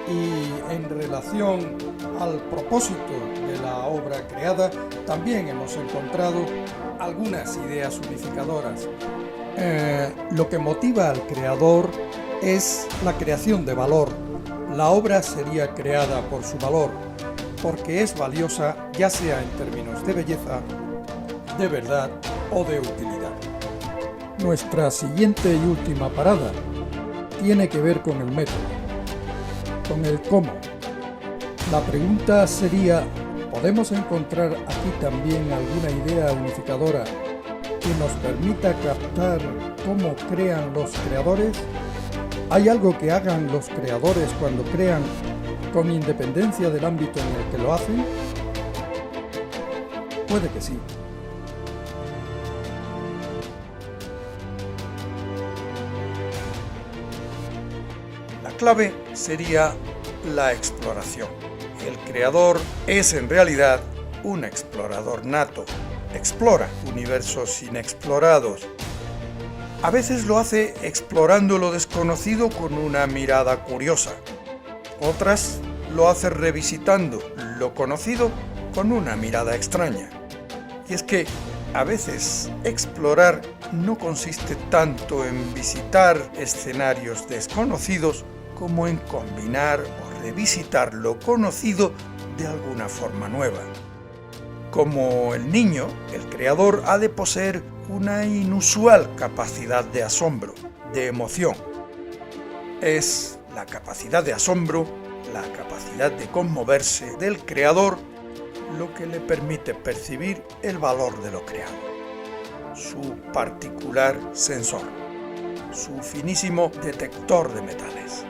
Y en relación al propósito de la obra creada, también hemos encontrado algunas ideas unificadoras. Lo que motiva al creador es la creación de valor. La obra sería creada por su valor, porque es valiosa ya sea en términos de belleza, de verdad o de utilidad. Nuestra siguiente y última parada tiene que ver con el método, con el cómo. La pregunta sería, ¿podemos encontrar aquí también alguna idea unificadora que nos permita captar cómo crean los creadores? ¿Hay algo que hagan los creadores cuando crean con independencia del ámbito en el que lo hacen? Puede que sí. La clave sería la exploración. El creador es en realidad un explorador nato. Explora universos inexplorados. A veces lo hace explorando lo desconocido con una mirada curiosa. Otras lo hace revisitando lo conocido con una mirada extraña. Y es que a veces explorar no consiste tanto en visitar escenarios desconocidos como en combinar o revisitar lo conocido de alguna forma nueva. Como el niño, el creador ha de poseer una inusual capacidad de asombro, de emoción. Es la capacidad de asombro, la capacidad de conmoverse del creador lo que le permite percibir el valor de lo creado, su particular sensor, su finísimo detector de metales.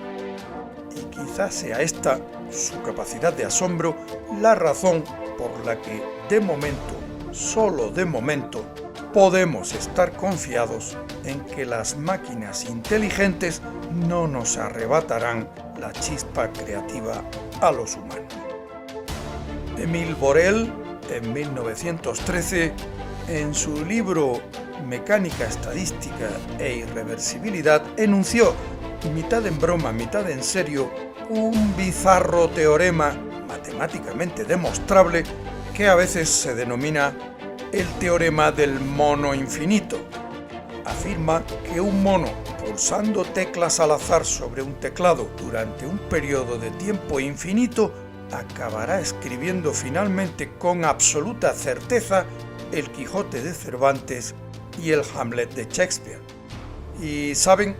Y quizás sea esta, su capacidad de asombro, la razón por la que de momento, solo de momento, podemos estar confiados en que las máquinas inteligentes no nos arrebatarán la chispa creativa a los humanos. Émile Borel, en 1913, en su libro Mecánica estadística e irreversibilidad, enunció mitad en broma, mitad en serio, un bizarro teorema matemáticamente demostrable que a veces se denomina el teorema del mono infinito. Afirma que un mono, pulsando teclas al azar sobre un teclado durante un periodo de tiempo infinito, acabará escribiendo finalmente con absoluta certeza el Quijote de Cervantes y el Hamlet de Shakespeare. Y saben,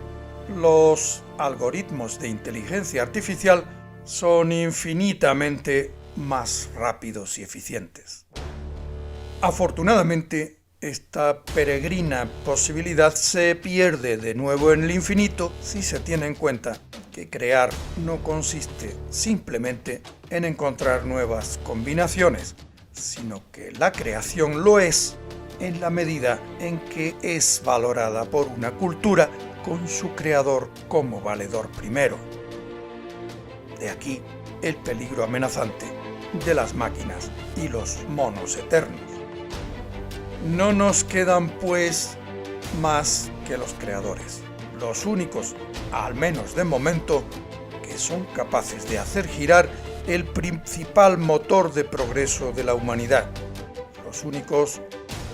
los algoritmos de inteligencia artificial son infinitamente más rápidos y eficientes. Afortunadamente, esta peregrina posibilidad se pierde de nuevo en el infinito si se tiene en cuenta que crear no consiste simplemente en encontrar nuevas combinaciones, sino que la creación lo es en la medida en que es valorada por una cultura con su creador como valedor primero. De aquí el peligro amenazante de las máquinas y los monos eternos. No nos quedan, pues, más que los creadores, los únicos, al menos de momento, que son capaces de hacer girar el principal motor de progreso de la humanidad, los únicos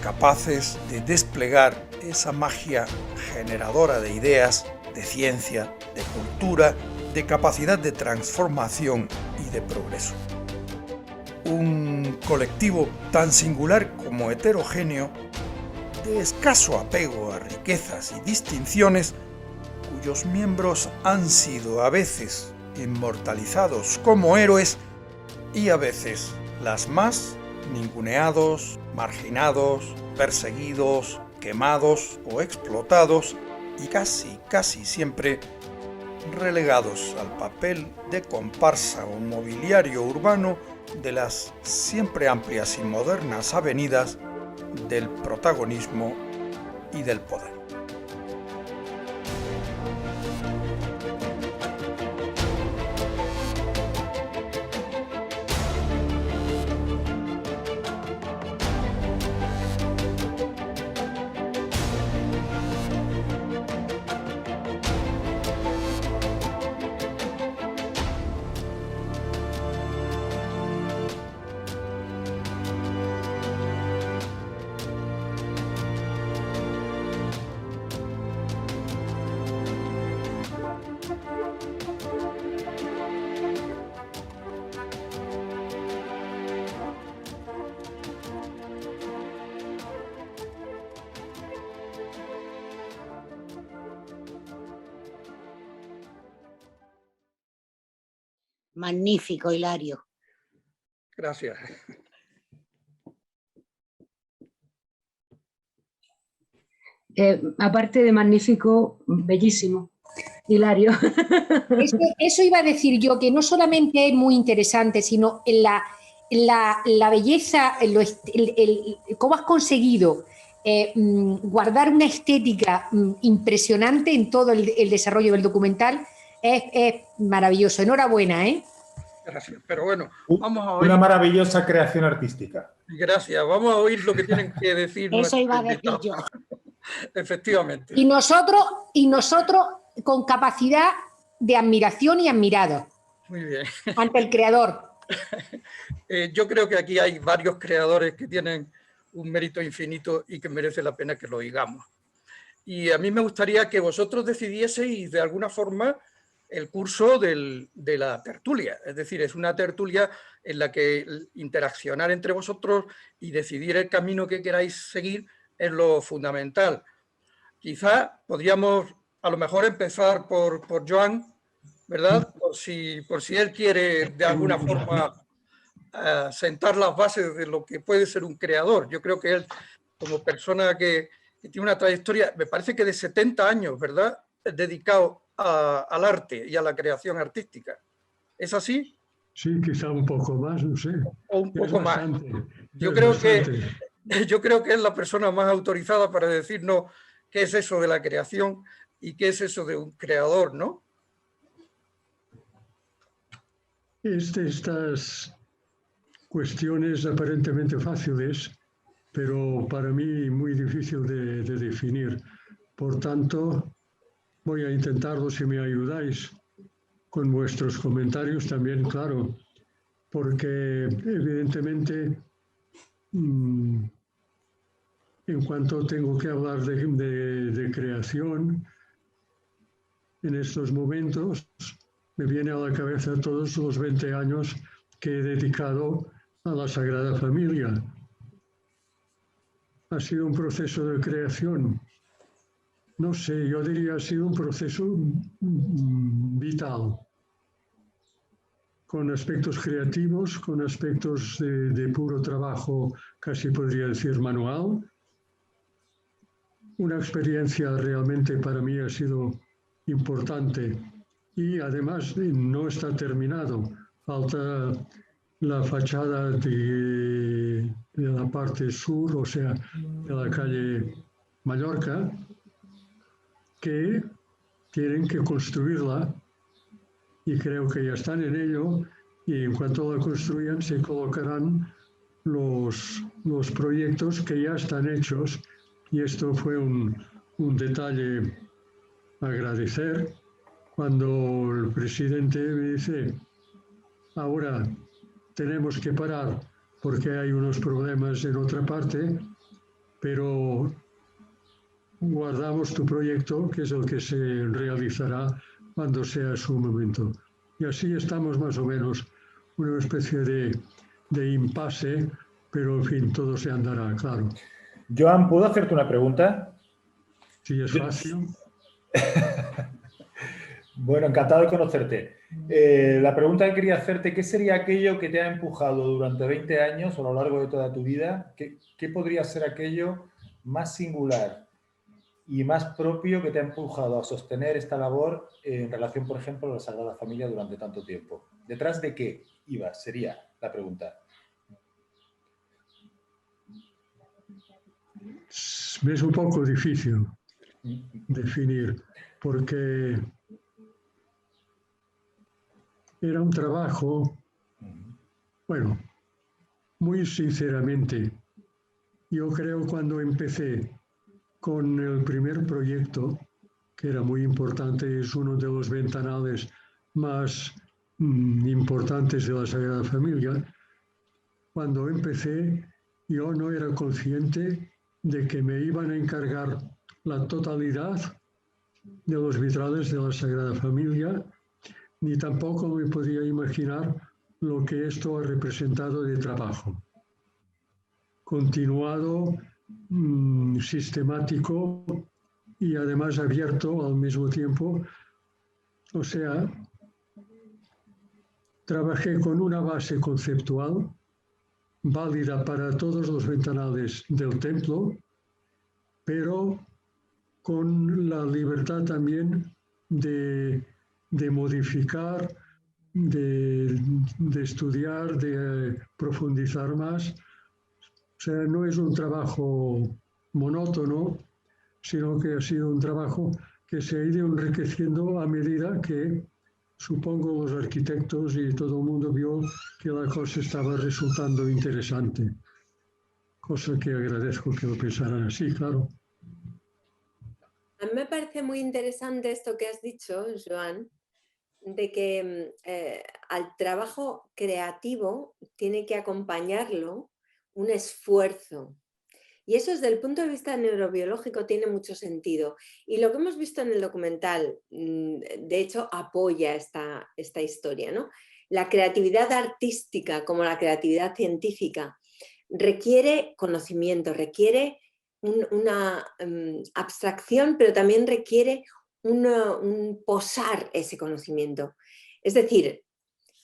capaces de desplegar esa magia generadora de ideas, de ciencia, de cultura, de capacidad de transformación y de progreso. Un colectivo tan singular como heterogéneo, de escaso apego a riquezas y distinciones, cuyos miembros han sido a veces inmortalizados como héroes y a veces las más ninguneados, marginados, perseguidos, quemados o explotados y casi siempre relegados al papel de comparsa o mobiliario urbano de las siempre amplias y modernas avenidas del protagonismo y del poder. Magnífico, Hilario. Gracias. Aparte de magnífico, bellísimo, Hilario. Eso iba a decir yo, que no solamente es muy interesante, sino la belleza, cómo has conseguido guardar una estética impresionante en todo el desarrollo del documental. Es maravilloso. Enhorabuena, ¿eh? Gracias. Pero bueno, vamos a oír. Una maravillosa creación artística. Gracias. Vamos a oír lo que tienen que decir. Eso iba a decir yo. Efectivamente. Y nosotros con capacidad de admiración y admirados. Muy bien. Ante el creador. Yo creo que aquí hay varios creadores que tienen un mérito infinito y que merece la pena que lo digamos. Y a mí me gustaría que vosotros decidieseis de alguna forma el curso de la tertulia. Es decir, es una tertulia en la que interaccionar entre vosotros y decidir el camino que queráis seguir es lo fundamental. Quizá podríamos a lo mejor empezar por Joan, ¿verdad? Por si él quiere de alguna forma sentar las bases de lo que puede ser un creador. Yo creo que él, como persona que tiene una trayectoria, me parece que de 70 años, ¿verdad?, dedicado al arte y a la creación artística. ¿Es así? Sí, quizá un poco más, no sé. O un poco más. Yo Yo creo que es la persona más autorizada para decirnos qué es eso de la creación y qué es eso de un creador, ¿no? Estas cuestiones aparentemente fáciles, pero para mí muy difícil de definir. Por tanto, voy a intentarlo si me ayudáis con vuestros comentarios también, claro, porque evidentemente en cuanto tengo que hablar de creación, en estos momentos me viene a la cabeza todos los 20 años que he dedicado a la Sagrada Familia. Ha sido un proceso de creación. No sé, yo diría ha sido un proceso vital, con aspectos creativos, con aspectos de puro trabajo, casi podría decir manual. Una experiencia realmente para mí ha sido importante y además no está terminado. Falta la fachada de la parte sur, o sea, de la calle Mallorca, que tienen que construirla y creo que ya están en ello y en cuanto la construyan se colocarán los proyectos que ya están hechos y esto fue un detalle a agradecer cuando el presidente me dice ahora tenemos que parar porque hay unos problemas en otra parte, pero guardamos tu proyecto, que es el que se realizará cuando sea su momento. Y así estamos más o menos, una especie de impasse, pero en fin, todo se andará, claro. Joan, ¿puedo hacerte una pregunta? Sí, es fácil. Bueno, encantado de conocerte. La pregunta que quería hacerte, ¿qué sería aquello que te ha empujado durante 20 años o a lo largo de toda tu vida? ¿Qué podría ser aquello más singular y más propio que te ha empujado a sostener esta labor en relación, por ejemplo, a la Sagrada Familia durante tanto tiempo? ¿Detrás de qué ibas? Sería la pregunta. Es un poco difícil definir, porque era un trabajo, bueno, muy sinceramente, yo creo cuando empecé con el primer proyecto, que era muy importante, es uno de los ventanales más importantes de la Sagrada Familia, cuando empecé yo no era consciente de que me iban a encargar la totalidad de los vitrales de la Sagrada Familia, ni tampoco me podía imaginar lo que esto ha representado de trabajo. Continuado, sistemático y además abierto al mismo tiempo. O sea, trabajé con una base conceptual válida para todos los ventanales del templo, pero con la libertad también de modificar, de estudiar, de profundizar más. O sea, no es un trabajo monótono, sino que ha sido un trabajo que se ha ido enriqueciendo a medida que, supongo, los arquitectos y todo el mundo vio que la cosa estaba resultando interesante. Cosa que agradezco que lo pensaran así, claro. A mí me parece muy interesante esto que has dicho, Joan, de que al trabajo creativo tiene que acompañarlo un esfuerzo. Y eso desde el punto de vista neurobiológico tiene mucho sentido. Y lo que hemos visto en el documental, de hecho, apoya esta historia, ¿no? La creatividad artística, como la creatividad científica, requiere conocimiento, requiere una abstracción, pero también requiere un posar ese conocimiento. Es decir,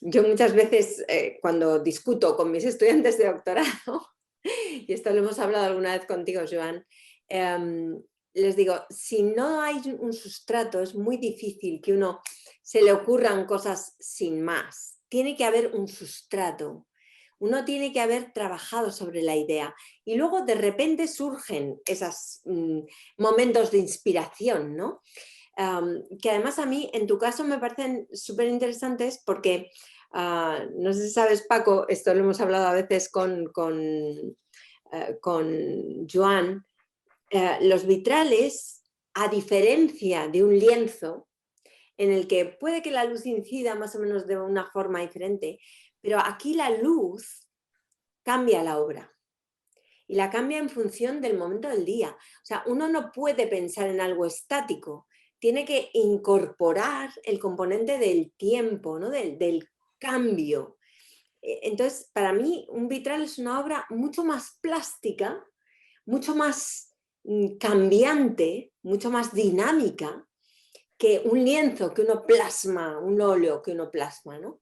yo muchas veces cuando discuto con mis estudiantes de doctorado, y esto lo hemos hablado alguna vez contigo, Joan, les digo, si no hay un sustrato es muy difícil que uno se le ocurran cosas sin más. Tiene que haber un sustrato. Uno tiene que haber trabajado sobre la idea y luego de repente surgen esos momentos de inspiración, ¿no? Que además a mí, en tu caso, me parecen súper interesantes porque, no sé si sabes, Paco, esto lo hemos hablado a veces con Joan, los vitrales a diferencia de un lienzo en el que puede que la luz incida más o menos de una forma diferente, pero aquí la luz cambia la obra. Y la cambia en función del momento del día. O sea, uno no puede pensar en algo estático, tiene que incorporar el componente del tiempo, ¿no? del cambio. Entonces, para mí, un vitral es una obra mucho más plástica, mucho más cambiante, mucho más dinámica que un lienzo que uno plasma, un óleo que uno plasma, ¿no?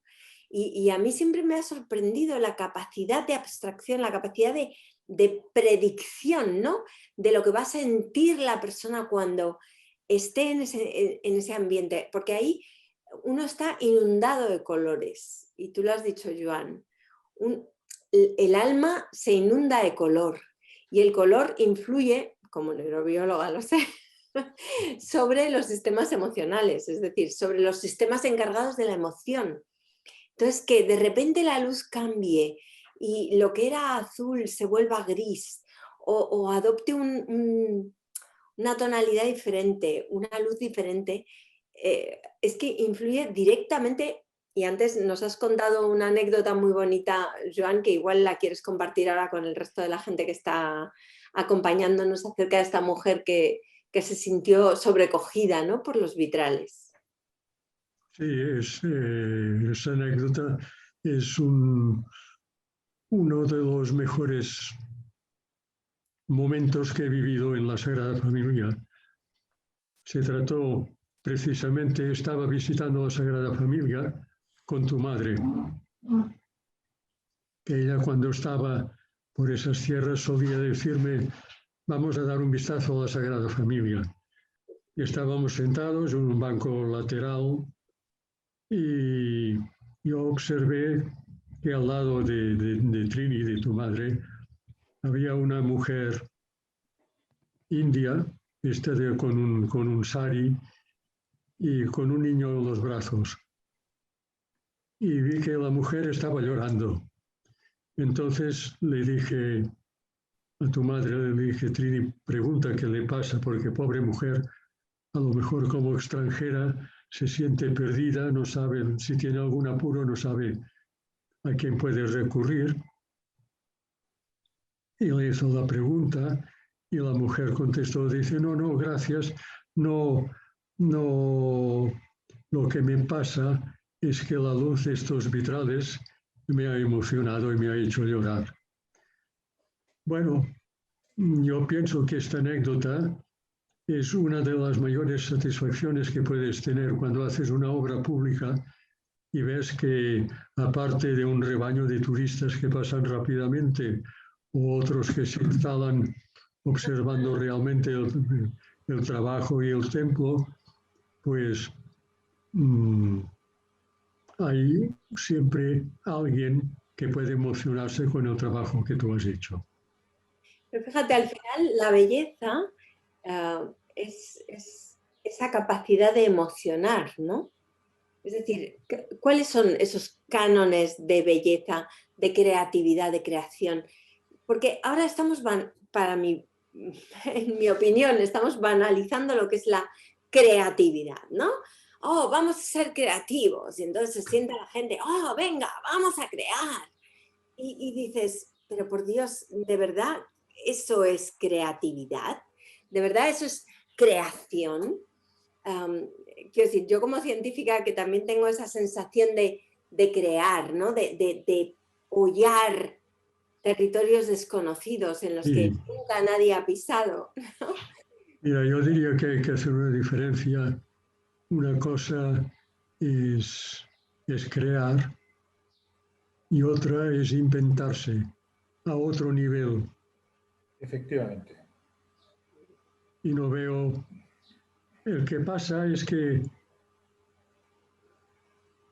Y a mí siempre me ha sorprendido la capacidad de abstracción, la capacidad de predicción, ¿no? De lo que va a sentir la persona cuando esté en ese ambiente, porque ahí uno está inundado de colores, y tú lo has dicho, Joan, el alma se inunda de color, y el color influye, como neurobióloga lo sé, sobre los sistemas emocionales, es decir, sobre los sistemas encargados de la emoción. Entonces, que de repente la luz cambie y lo que era azul se vuelva gris o adopte una tonalidad diferente, una luz diferente, es que influye directamente. Y antes nos has contado una anécdota muy bonita, Joan, que igual la quieres compartir ahora con el resto de la gente que está acompañándonos acerca de esta mujer que se sintió sobrecogida, ¿no? Por los vitrales. Sí, esa anécdota es uno de los mejores momentos que he vivido en la Sagrada Familia. Se trató precisamente, estaba visitando la Sagrada Familia con tu madre, que ella cuando estaba por esas tierras solía decirme, vamos a dar un vistazo a la Sagrada Familia. Y estábamos sentados en un banco lateral y yo observé que al lado de Trini, de tu madre, había una mujer india, con un sari y con un niño en los brazos. Y vi que la mujer estaba llorando. Entonces le dije a tu madre, le dije, Trini, pregunta qué le pasa, porque pobre mujer, a lo mejor como extranjera, se siente perdida, no sabe si tiene algún apuro, no sabe a quién puede recurrir. Y le hizo la pregunta y la mujer contestó, dice, no, gracias, no, lo que me pasa es que la luz de estos vitrales me ha emocionado y me ha hecho llorar. Bueno, yo pienso que esta anécdota es una de las mayores satisfacciones que puedes tener cuando haces una obra pública y ves que, aparte de un rebaño de turistas que pasan rápidamente o otros que se instalan observando realmente el trabajo y el templo, pues hay siempre alguien que puede emocionarse con el trabajo que tú has hecho. Pero fíjate, al final la belleza es esa capacidad de emocionar, ¿no? Es decir, ¿cuáles son esos cánones de belleza, de creatividad, de creación? Porque ahora estamos, en mi opinión, estamos banalizando lo que es la creatividad, ¿no? Oh, vamos a ser creativos. Y entonces se sienta la gente, oh, venga, vamos a crear. Y dices, pero por Dios, ¿de verdad eso es creatividad? ¿De verdad eso es creación? Quiero decir, yo como científica que también tengo esa sensación de crear, ¿no? De hollar territorios desconocidos en los que nunca nadie ha pisado, ¿no? Mira, yo diría que hay que hacer una diferencia. Una cosa es crear y otra es inventarse a otro nivel. Efectivamente. Y no veo... El que pasa es que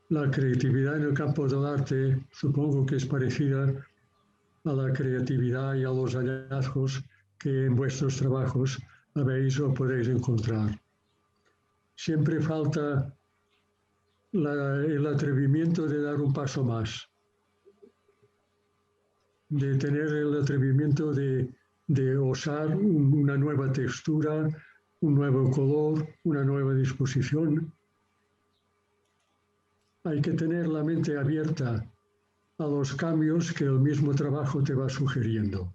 la creatividad en el campo del arte supongo que es parecida a la creatividad y a los hallazgos que en vuestros trabajos habéis o podéis encontrar. Siempre falta el atrevimiento de dar un paso más, de tener el atrevimiento de osar una nueva textura, un nuevo color, una nueva disposición. Hay que tener la mente abierta a los cambios que el mismo trabajo te va sugiriendo.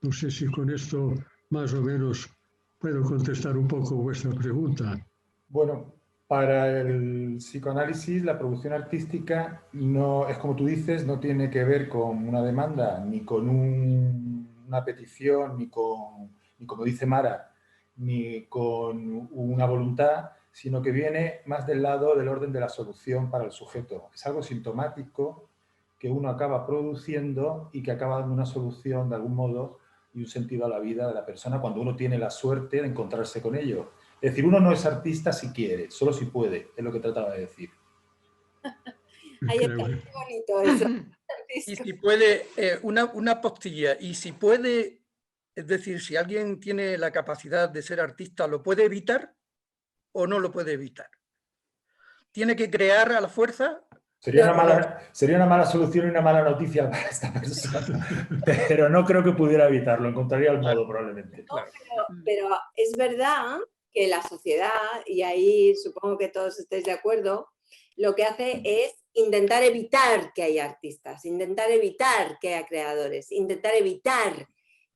No sé si con esto más o menos puedo contestar un poco vuestra pregunta. Bueno, para el psicoanálisis la producción artística no es como tú dices, no tiene que ver con una demanda, ni con una petición, ni como dice Mara, ni con una voluntad, sino que viene más del lado del orden de la solución para el sujeto. Es algo sintomático que uno acaba produciendo y que acaba dando una solución de algún modo y un sentido a la vida de la persona cuando uno tiene la suerte de encontrarse con ello. Es decir, uno no es artista si quiere, solo si puede, es lo que trataba de decir. Ay, qué bonito eso. Y si puede, una postilla, y si puede, es decir, si alguien tiene la capacidad de ser artista, ¿lo puede evitar o no lo puede evitar? ¿Tiene que crear a la fuerza? Sería una mala solución y una mala noticia para esta persona, pero no creo que pudiera evitarlo, encontraría el modo probablemente. No, pero es verdad que la sociedad, y ahí supongo que todos estéis de acuerdo, lo que hace es intentar evitar que haya artistas, intentar evitar que haya creadores, intentar evitar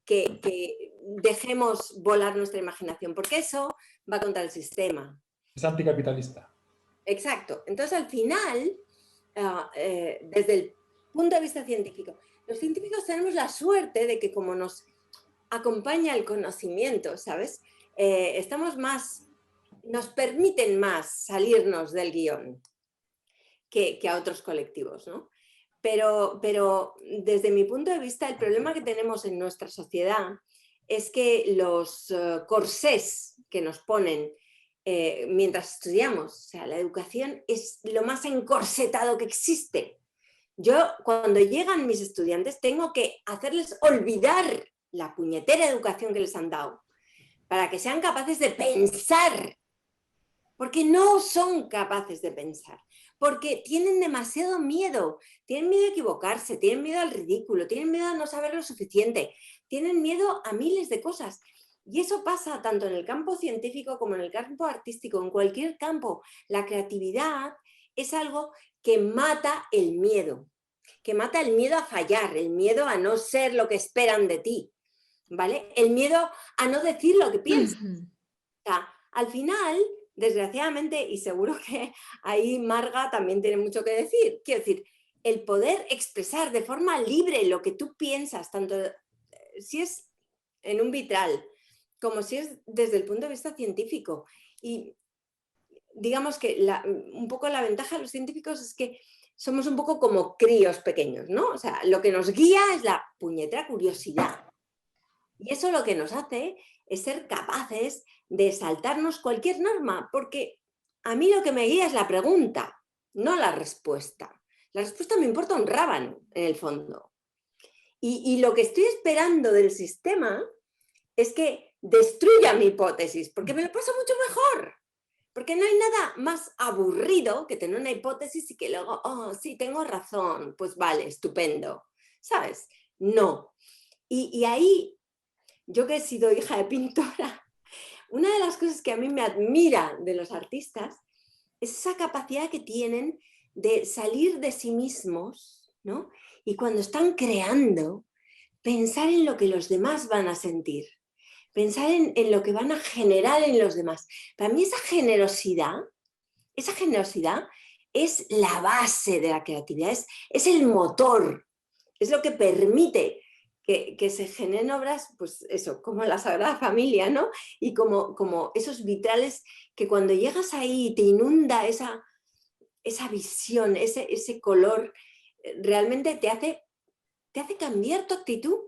que dejemos volar nuestra imaginación, porque eso va contra el sistema. Es anticapitalista. Exacto. Entonces, al final, desde el punto de vista científico, los científicos tenemos la suerte de que como nos acompaña el conocimiento, ¿sabes? Nos permiten más salirnos del guión que a otros colectivos, ¿no? Pero desde mi punto de vista, el problema que tenemos en nuestra sociedad es que los corsés que nos ponen mientras estudiamos, o sea, la educación es lo más encorsetado que existe. Yo, cuando llegan mis estudiantes, tengo que hacerles olvidar la puñetera educación que les han dado para que sean capaces de pensar, porque no son capaces de pensar, porque tienen demasiado miedo, tienen miedo a equivocarse, tienen miedo al ridículo, tienen miedo a no saber lo suficiente, tienen miedo a miles de cosas. Y eso pasa tanto en el campo científico como en el campo artístico, en cualquier campo. La creatividad es algo que mata el miedo a fallar, el miedo a no ser lo que esperan de ti, ¿vale? El miedo a no decir lo que piensas. O sea, al final, desgraciadamente, y seguro que ahí Marga también tiene mucho que decir, quiero decir, el poder expresar de forma libre lo que tú piensas, tanto si es en un vitral, como si es desde el punto de vista científico. Y digamos que un poco la ventaja de los científicos es que somos un poco como críos pequeños, ¿no? O sea, lo que nos guía es la puñetera curiosidad. Y eso lo que nos hace es ser capaces de saltarnos cualquier norma, porque a mí lo que me guía es la pregunta, no la respuesta. La respuesta me importa un rábano, en el fondo. Y lo que estoy esperando del sistema es que destruya mi hipótesis, porque me lo paso mucho mejor. Porque no hay nada más aburrido que tener una hipótesis y que luego, oh, sí, tengo razón, pues vale, estupendo. ¿Sabes? No. Y ahí, yo que he sido hija de pintora, una de las cosas que a mí me admira de los artistas es esa capacidad que tienen de salir de sí mismos, ¿no? Y cuando están creando, pensar en lo que los demás van a sentir. Pensar en lo que van a generar en los demás. Para mí esa generosidad es la base de la creatividad, es el motor, es lo que permite que se generen obras, pues eso, como la Sagrada Familia, ¿no? Y como esos vitrales que cuando llegas ahí te inunda esa visión, ese color, realmente te hace cambiar tu actitud.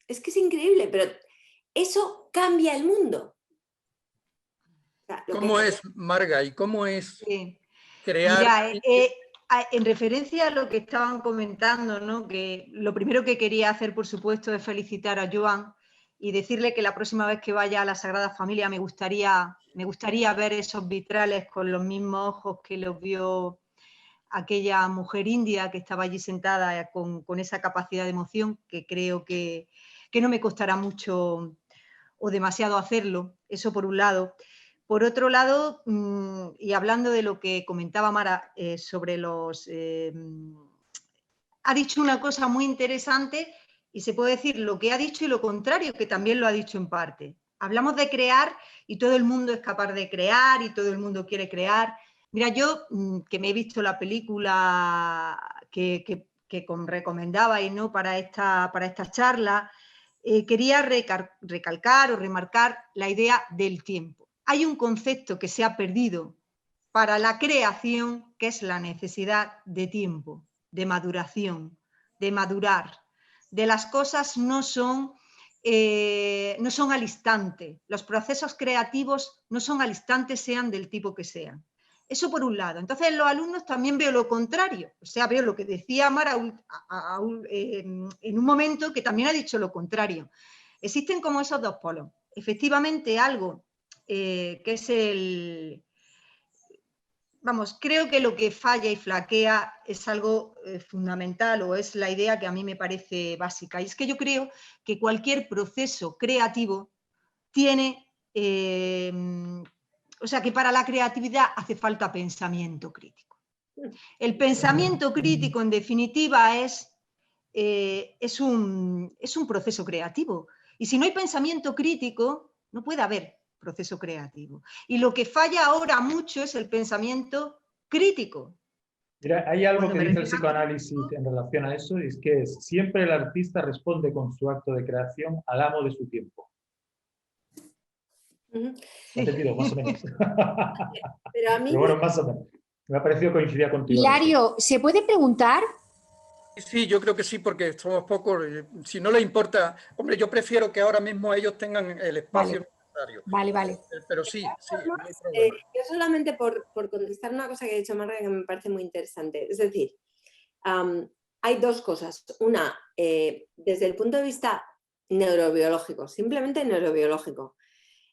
Es que es increíble, pero eso cambia el mundo. O sea, ¿Cómo es, Marga, y cómo es crear? Mira, en referencia a lo que estaban comentando, ¿no? Que lo primero que quería hacer, por supuesto, es felicitar a Joan y decirle que la próxima vez que vaya a la Sagrada Familia me gustaría ver esos vitrales con los mismos ojos que los vio aquella mujer india que estaba allí sentada con esa capacidad de emoción, que creo que no me costará mucho o demasiado hacerlo, eso por un lado. Por otro lado, y hablando de lo que comentaba Mara sobre los... ha dicho una cosa muy interesante y se puede decir lo que ha dicho y lo contrario, que también lo ha dicho en parte. Hablamos de crear y todo el mundo es capaz de crear y todo el mundo quiere crear. Mira, yo que me he visto la película que recomendabais, ¿no?, para esta charla, quería recalcar o remarcar la idea del tiempo. Hay un concepto que se ha perdido para la creación, que es la necesidad de tiempo, de maduración, de madurar. De las cosas no son al instante. Los procesos creativos no son al instante, sean del tipo que sean. Eso por un lado. Entonces, en los alumnos también veo lo contrario. O sea, veo lo que decía Mara en un momento, que también ha dicho lo contrario. Existen como esos dos polos. Efectivamente, algo que es el... Vamos, creo que lo que falla y flaquea es algo fundamental, o es la idea que a mí me parece básica. Y es que yo creo que cualquier proceso creativo tiene... o sea, que para la creatividad hace falta pensamiento crítico. El pensamiento crítico, en definitiva, es un proceso creativo. Y si no hay pensamiento crítico, no puede haber proceso creativo. Y lo que falla ahora mucho es el pensamiento crítico. Mira, hay algo que dice el psicoanálisis en relación a eso, y es que siempre el artista responde con su acto de creación al amo de su tiempo. Sí. Entendido, más o menos. Pero a mí bueno, más o menos. Me ha parecido coincidir contigo. Hilario, ¿se puede preguntar? Sí, yo creo que sí, porque somos pocos. Si no les importa, hombre, yo prefiero que ahora mismo ellos tengan el espacio necesario. Vale. Pero sí, no hay problema. Yo solamente por contestar una cosa que ha dicho Marga que me parece muy interesante. Es decir, hay dos cosas. Una, desde el punto de vista neurobiológico, simplemente neurobiológico.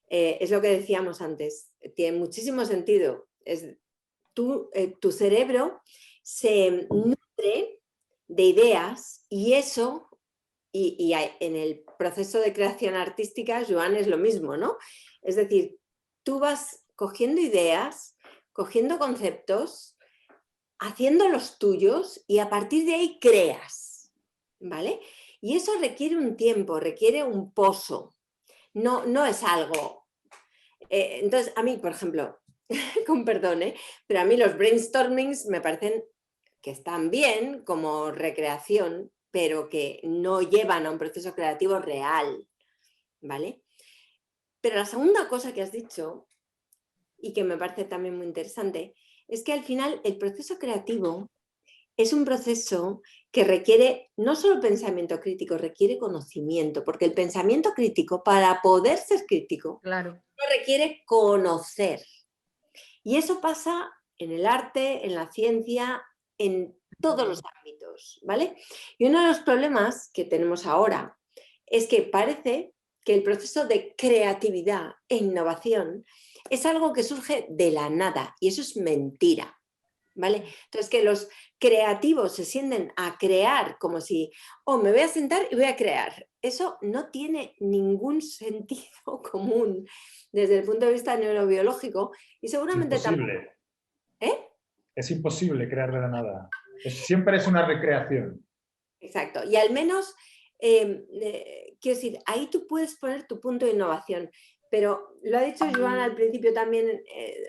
Es lo que decíamos antes. Tiene muchísimo sentido. Tu cerebro se nutre de ideas y eso, y en el proceso de creación artística, Joan, es lo mismo, ¿no? Es decir, tú vas cogiendo ideas, cogiendo conceptos, haciendo los tuyos y a partir de ahí creas, ¿vale? Y eso requiere un tiempo, requiere un pozo, no es algo... entonces, a mí, por ejemplo, con perdón, pero a mí los brainstormings me parecen que están bien como recreación, pero que no llevan a un proceso creativo real, ¿vale? Pero la segunda cosa que has dicho, y que me parece también muy interesante, es que al final el proceso creativo es un proceso que requiere no solo pensamiento crítico, requiere conocimiento, porque el pensamiento crítico, para poder ser crítico, claro, requiere conocer. Y eso pasa en el arte, en la ciencia, en todos los ámbitos, ¿vale? Y uno de los problemas que tenemos ahora es que parece que el proceso de creatividad e innovación es algo que surge de la nada, y eso es mentira, ¿vale? Entonces, que los creativos se sienten a crear como si, me voy a sentar y voy a crear. Eso no tiene ningún sentido común desde el punto de vista neurobiológico y seguramente tampoco... Es imposible crear de la nada. Siempre es una recreación. Exacto. Y al menos, quiero decir, ahí tú puedes poner tu punto de innovación. Pero lo ha dicho Joan al principio también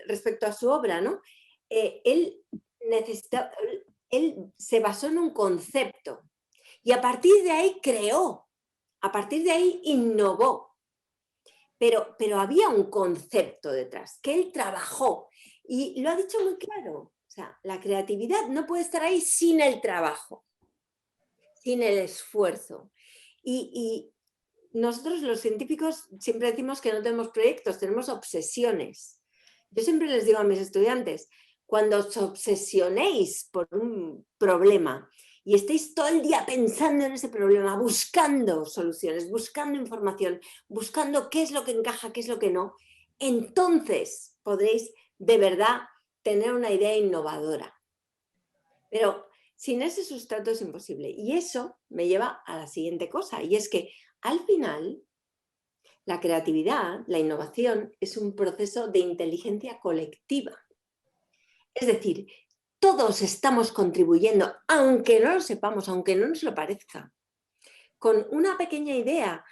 respecto a su obra, ¿no? Él se basó en un concepto y a partir de ahí creó, a partir de ahí innovó. Pero había un concepto detrás que él trabajó y lo ha dicho muy claro. O sea, la creatividad no puede estar ahí sin el trabajo, sin el esfuerzo. Y nosotros los científicos siempre decimos que no tenemos proyectos, tenemos obsesiones. Yo siempre les digo a mis estudiantes, cuando os obsesionéis por un problema y estéis todo el día pensando en ese problema, buscando soluciones, buscando información, buscando qué es lo que encaja, qué es lo que no, entonces podréis de verdad tener una idea innovadora. Pero sin ese sustrato es imposible. Y eso me lleva a la siguiente cosa, y es que al final La creatividad, la innovación, es un proceso de inteligencia colectiva. Es decir, todos estamos contribuyendo, aunque no lo sepamos, aunque no nos lo parezca, con una pequeña idea,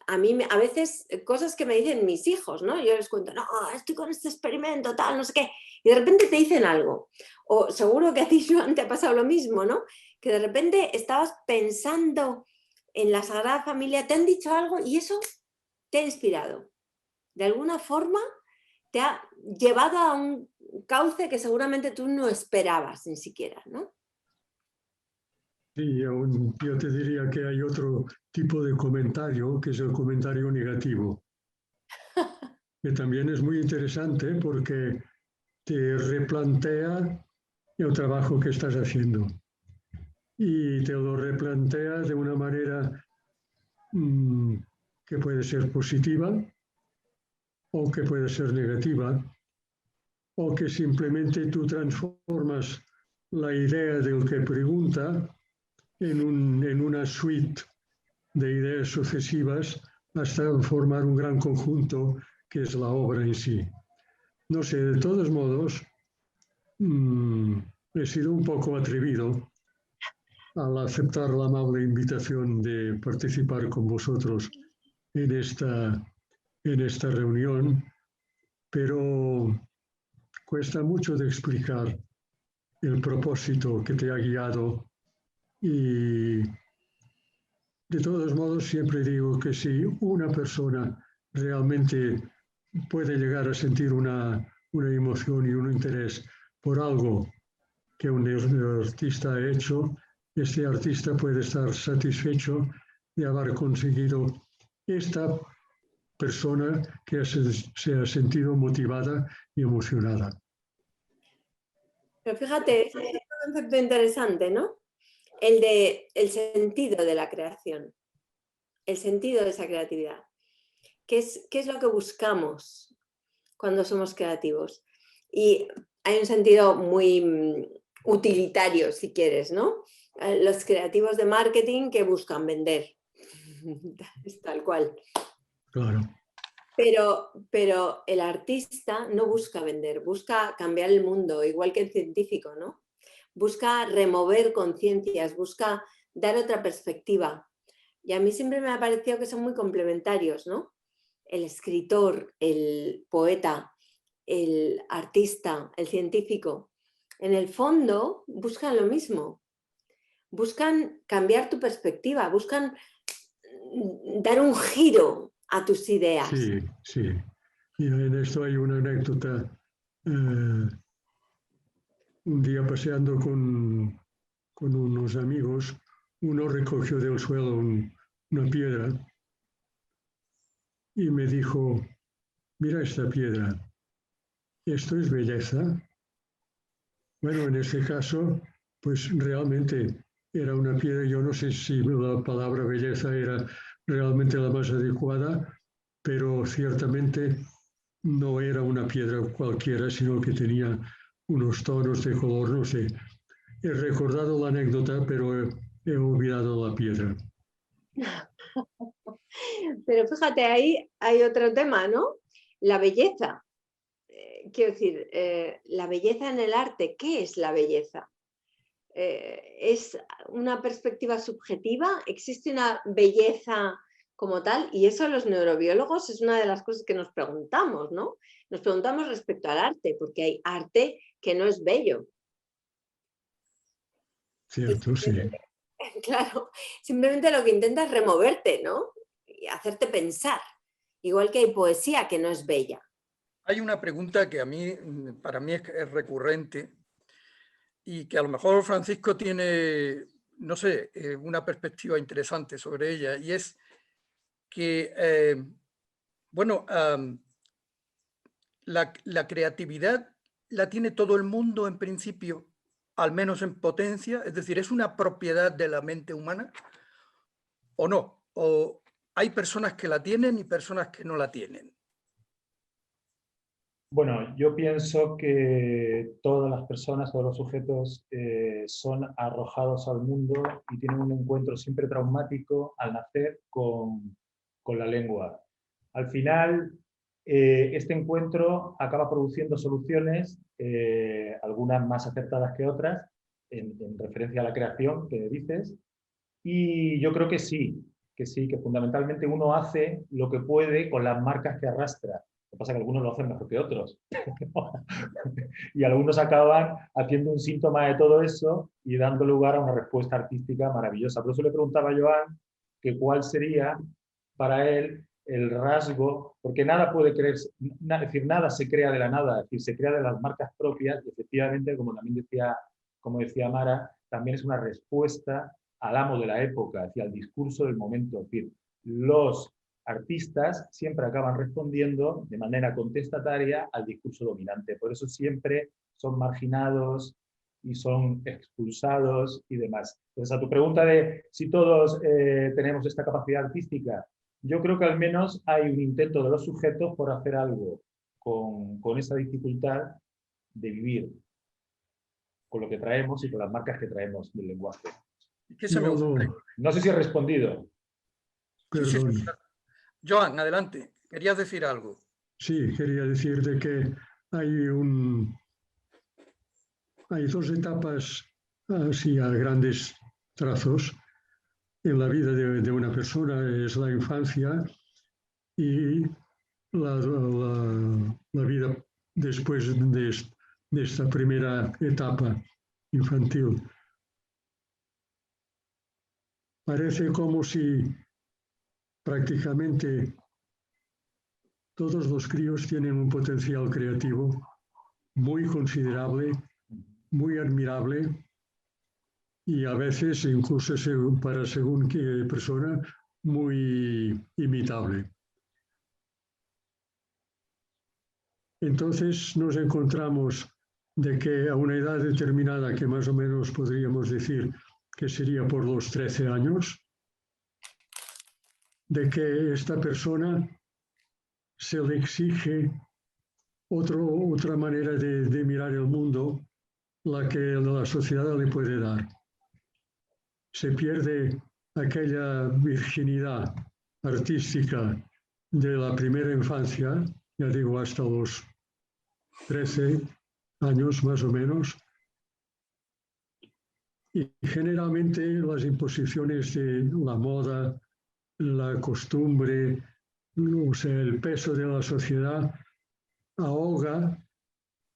a mí a veces cosas que me dicen mis hijos, ¿no? Yo les cuento, no, estoy con este experimento, tal, no sé qué, y de repente te dicen algo. O seguro que a ti, Joan, te ha pasado lo mismo, ¿no? Que de repente estabas pensando en la Sagrada Familia, te han dicho algo y eso te ha inspirado. De alguna forma te ha llevado a un cauce que seguramente tú no esperabas ni siquiera, ¿no? Sí, yo te diría que hay otro tipo de comentario, que es el comentario negativo, que también es muy interesante porque te replantea el trabajo que estás haciendo y te lo replantea de una manera que puede ser positiva o que puede ser negativa, o que simplemente tú transformas la idea del que pregunta en una suite de ideas sucesivas hasta formar un gran conjunto que es la obra en sí. No sé, de todos modos, he sido un poco atrevido al aceptar la amable invitación de participar con vosotros en esta reunión, pero cuesta mucho de explicar el propósito que te ha guiado y de todos modos siempre digo que si una persona realmente puede llegar a sentir una emoción y un interés por algo que un artista ha hecho, este artista puede estar satisfecho de haber conseguido esta persona que se ha sentido motivada y emocionada. Pero fíjate, es un concepto interesante, ¿no? El sentido de la creación, el sentido de esa creatividad. ¿Qué es lo que buscamos cuando somos creativos? Y hay un sentido muy utilitario, si quieres, ¿no? Los creativos de marketing que buscan vender, es tal cual. Claro. Pero el artista no busca vender, busca cambiar el mundo, igual que el científico, ¿no? Busca remover conciencias, busca dar otra perspectiva. Y a mí siempre me ha parecido que son muy complementarios, ¿no? El escritor, el poeta, el artista, el científico, en el fondo buscan lo mismo. Buscan cambiar tu perspectiva, buscan dar un giro a tus ideas. Sí, sí. Y en esto hay una anécdota. Un día paseando con unos amigos, uno recogió del suelo una piedra y me dijo, mira esta piedra, ¿esto es belleza? Bueno, en este caso, pues realmente era una piedra, yo no sé si la palabra belleza era realmente la más adecuada, pero ciertamente no era una piedra cualquiera, sino que tenía unos tonos de color, no sé. He recordado la anécdota, pero he olvidado la piedra. Pero fíjate, ahí hay otro tema, ¿no? La belleza. Quiero decir, la belleza en el arte, ¿qué es la belleza? ¿Es una perspectiva subjetiva? ¿Existe una belleza como tal? Y eso los neurobiólogos es una de las cosas que nos preguntamos, ¿no? Nos preguntamos respecto al arte, porque hay arte que no es bello. Cierto, sí. Claro, simplemente lo que intenta es removerte, ¿no? Y hacerte pensar. Igual que hay poesía que no es bella. Hay una pregunta que para mí es recurrente y que a lo mejor Francisco tiene, no sé, una perspectiva interesante sobre ella, y es que, bueno, la creatividad la tiene todo el mundo en principio, al menos en potencia, es decir, ¿es una propiedad de la mente humana o no? ¿O hay personas que la tienen y personas que no la tienen? Bueno, yo pienso que todas las personas, todos los sujetos son arrojados al mundo y tienen un encuentro siempre traumático al nacer con la lengua. Al final, este encuentro acaba produciendo soluciones, algunas más acertadas que otras, en referencia a la creación que dices, y yo creo que sí, que fundamentalmente uno hace lo que puede con las marcas que arrastra. Lo que pasa es que algunos lo hacen mejor que otros. Y algunos acaban haciendo un síntoma de todo eso y dando lugar a una respuesta artística maravillosa. Por eso le preguntaba a Joan que cuál sería para él el rasgo, porque nada puede creerse, es decir, nada se crea de la nada, es decir, se crea de las marcas propias y efectivamente, como también decía Mara, también es una respuesta al amo de la época, hacia el discurso del momento. Es decir, los artistas siempre acaban respondiendo de manera contestataria al discurso dominante. Por eso siempre son marginados y son expulsados y demás. Entonces, a tu pregunta de si todos tenemos esta capacidad artística, yo creo que al menos hay un intento de los sujetos por hacer algo con esa dificultad de vivir con lo que traemos y con las marcas que traemos del lenguaje. ¿Qué se me ocurre? No sé si he respondido. Perdón. Sí. Joan, adelante. ¿Querías decir algo? Sí, quería decir de que hay dos etapas, así a grandes trazos, en la vida de una persona. Es la infancia y la vida después de esta primera etapa infantil. Parece como si prácticamente todos los críos tienen un potencial creativo muy considerable, muy admirable y a veces, incluso para según qué persona, muy imitable. Entonces nos encontramos de que a una edad determinada, que más o menos podríamos decir que sería por los 13 años, de que esta persona se le exige otra manera de mirar el mundo, la que la sociedad le puede dar. Se pierde aquella virginidad artística de la primera infancia, ya digo hasta los 13 años más o menos, y generalmente las imposiciones de la moda, la costumbre, o sea, el peso de la sociedad ahoga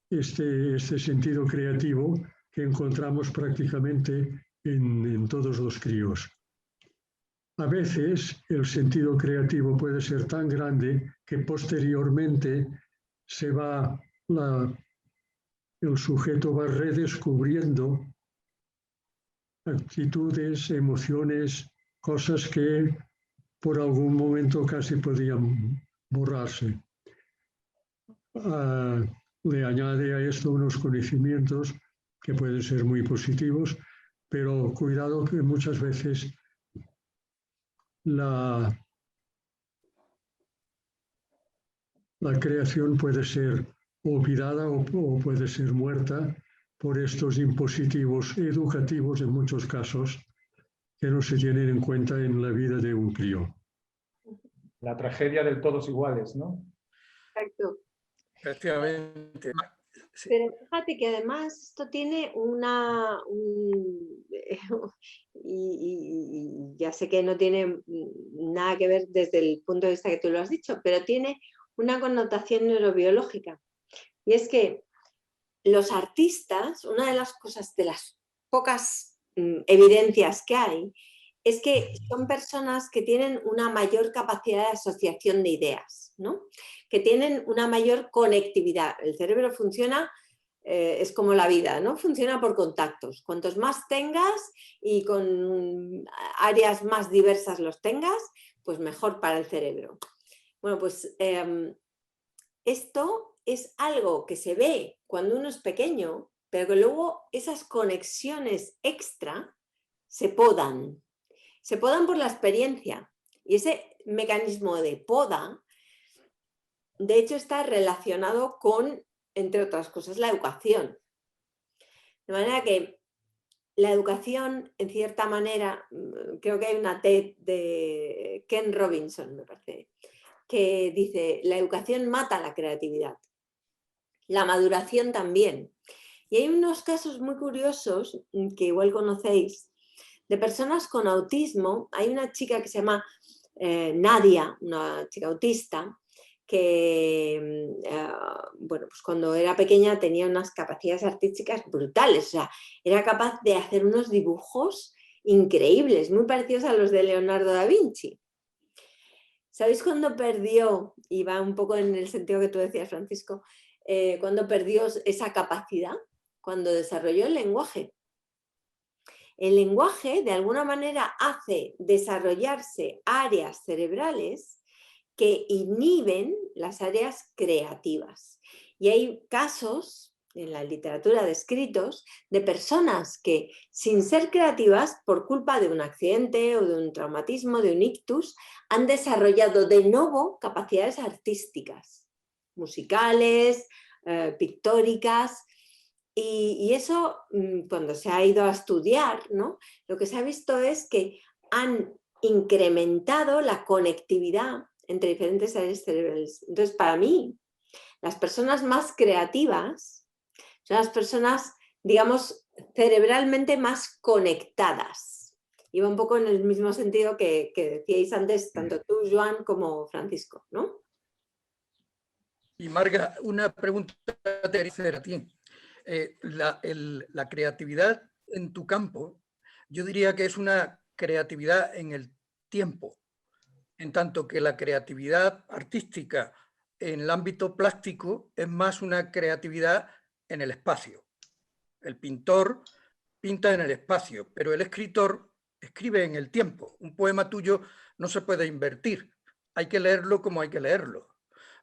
este sentido creativo que encontramos prácticamente en todos los críos. A veces el sentido creativo puede ser tan grande que posteriormente el sujeto va redescubriendo actitudes, emociones, cosas que por algún momento casi podían borrarse. Le añade a esto unos conocimientos que pueden ser muy positivos, pero cuidado que muchas veces la creación puede ser olvidada o puede ser muerta por estos impositivos educativos en muchos casos que no se tienen en cuenta en la vida de un crío. La tragedia del todos iguales, ¿no? Exacto. Efectivamente. Sí. Pero fíjate que además esto tiene y ya sé que no tiene nada que ver desde el punto de vista que tú lo has dicho, pero tiene una connotación neurobiológica. Y es que los artistas, una de las cosas, de las pocas evidencias que hay, es que son personas que tienen una mayor capacidad de asociación de ideas, ¿no? Que tienen una mayor conectividad. El cerebro funciona, es como la vida, ¿no? Funciona por contactos. Cuantos más tengas y con áreas más diversas los tengas, pues mejor para el cerebro. Bueno, pues esto es algo que se ve cuando uno es pequeño, pero que luego esas conexiones extra se podan. Se podan por la experiencia. Y ese mecanismo de poda, de hecho, está relacionado con, entre otras cosas, la educación. De manera que la educación, en cierta manera, creo que hay una TED de Ken Robinson, me parece, que dice, la educación mata la creatividad, la maduración también. Y hay unos casos muy curiosos, que igual conocéis, de personas con autismo. Hay una chica que se llama Nadia, una chica autista, que bueno, pues cuando era pequeña tenía unas capacidades artísticas brutales, o sea, era capaz de hacer unos dibujos increíbles, muy parecidos a los de Leonardo da Vinci. ¿Sabéis cuándo perdió, y va un poco en el sentido que tú decías, Francisco, cuándo perdió esa capacidad? Cuando desarrolló el lenguaje. El lenguaje, de alguna manera, hace desarrollarse áreas cerebrales que inhiben las áreas creativas. Y hay casos en la literatura descritos de personas que, sin ser creativas, por culpa de un accidente o de un traumatismo, de un ictus, han desarrollado de nuevo capacidades artísticas, musicales, pictóricas. Y eso, cuando se ha ido a estudiar, ¿no?, lo que se ha visto es que han incrementado la conectividad entre diferentes áreas cerebrales. Entonces, para mí, las personas más creativas son las personas, digamos, cerebralmente más conectadas. Iba un poco en el mismo sentido que decíais antes, tanto tú, Joan, como Francisco, ¿no? Y Marga, una pregunta te quería hacer a ti. La creatividad en tu campo, yo diría que es una creatividad en el tiempo, en tanto que la creatividad artística en el ámbito plástico es más una creatividad en el espacio. El pintor pinta en el espacio, pero el escritor escribe en el tiempo. Un poema tuyo no se puede invertir, hay que leerlo como hay que leerlo.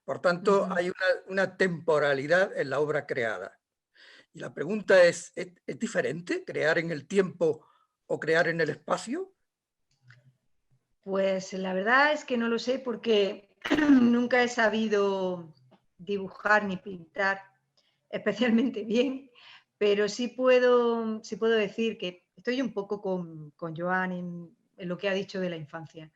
Por tanto, hay una temporalidad en la obra creada. Y la pregunta ¿es diferente crear en el tiempo o crear en el espacio? Pues la verdad es que no lo sé porque nunca he sabido dibujar ni pintar especialmente bien, pero sí puedo decir que estoy un poco con Joan en lo que ha dicho de la infancia.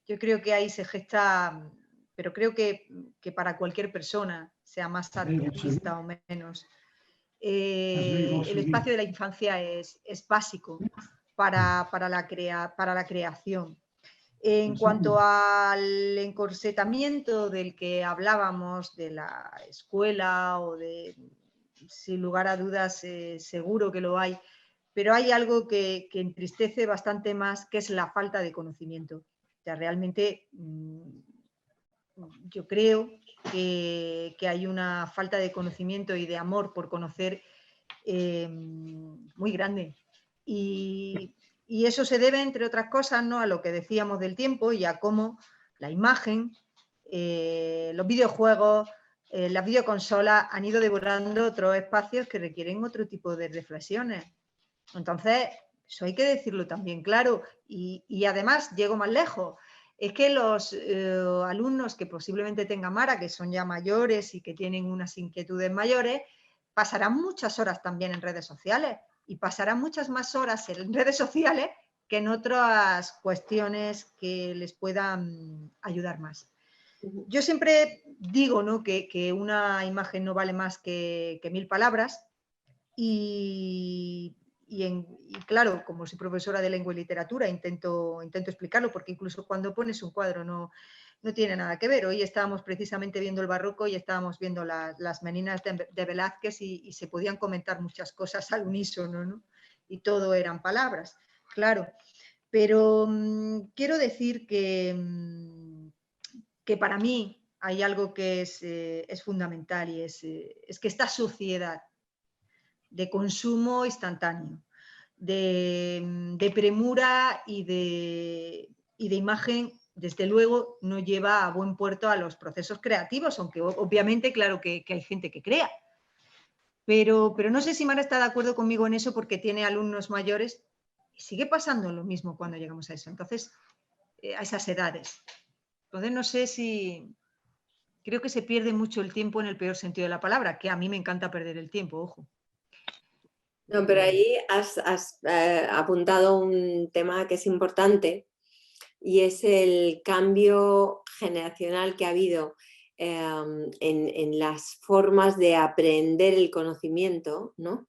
Yo creo que ahí se gesta, pero creo que para cualquier persona, sea más artista o menos, el espacio de la infancia es básico para la creación. En cuanto al encorsetamiento del que hablábamos de la escuela o de, sin lugar a dudas, seguro que lo hay, pero hay algo que entristece bastante más, que es la falta de conocimiento. O sea, realmente yo creo que hay una falta de conocimiento y de amor por conocer muy grande. Y eso se debe, entre otras cosas, ¿no?, a lo que decíamos del tiempo y a cómo la imagen, los videojuegos, las videoconsolas han ido devorando otros espacios que requieren otro tipo de reflexiones. Entonces, eso hay que decirlo también claro. Y además, llego más lejos. Es que los alumnos que posiblemente tengan Mara, que son ya mayores y que tienen unas inquietudes mayores, pasarán muchas horas también en redes sociales y pasarán muchas más horas en redes sociales que en otras cuestiones que les puedan ayudar más. Yo siempre digo, ¿no?, que una imagen no vale más que 1000 palabras y claro, como soy profesora de lengua y literatura, intento explicarlo, porque incluso cuando pones un cuadro no tiene nada que ver. Hoy estábamos precisamente viendo el barroco y estábamos viendo las meninas de Velázquez y se podían comentar muchas cosas al unísono, ¿no? Y todo eran palabras, claro. Pero quiero decir que para mí hay algo que es fundamental y es que esta sociedad de consumo instantáneo, de premura y de imagen, desde luego no lleva a buen puerto a los procesos creativos, aunque obviamente claro que hay gente que crea. Pero no sé si Mara está de acuerdo conmigo en eso, porque tiene alumnos mayores y sigue pasando lo mismo cuando llegamos a eso. Entonces, a esas edades. Entonces no sé si... Creo que se pierde mucho el tiempo en el peor sentido de la palabra, que a mí me encanta perder el tiempo, ojo. No, pero ahí has apuntado un tema que es importante, y es el cambio generacional que ha habido en las formas de aprender el conocimiento, ¿no?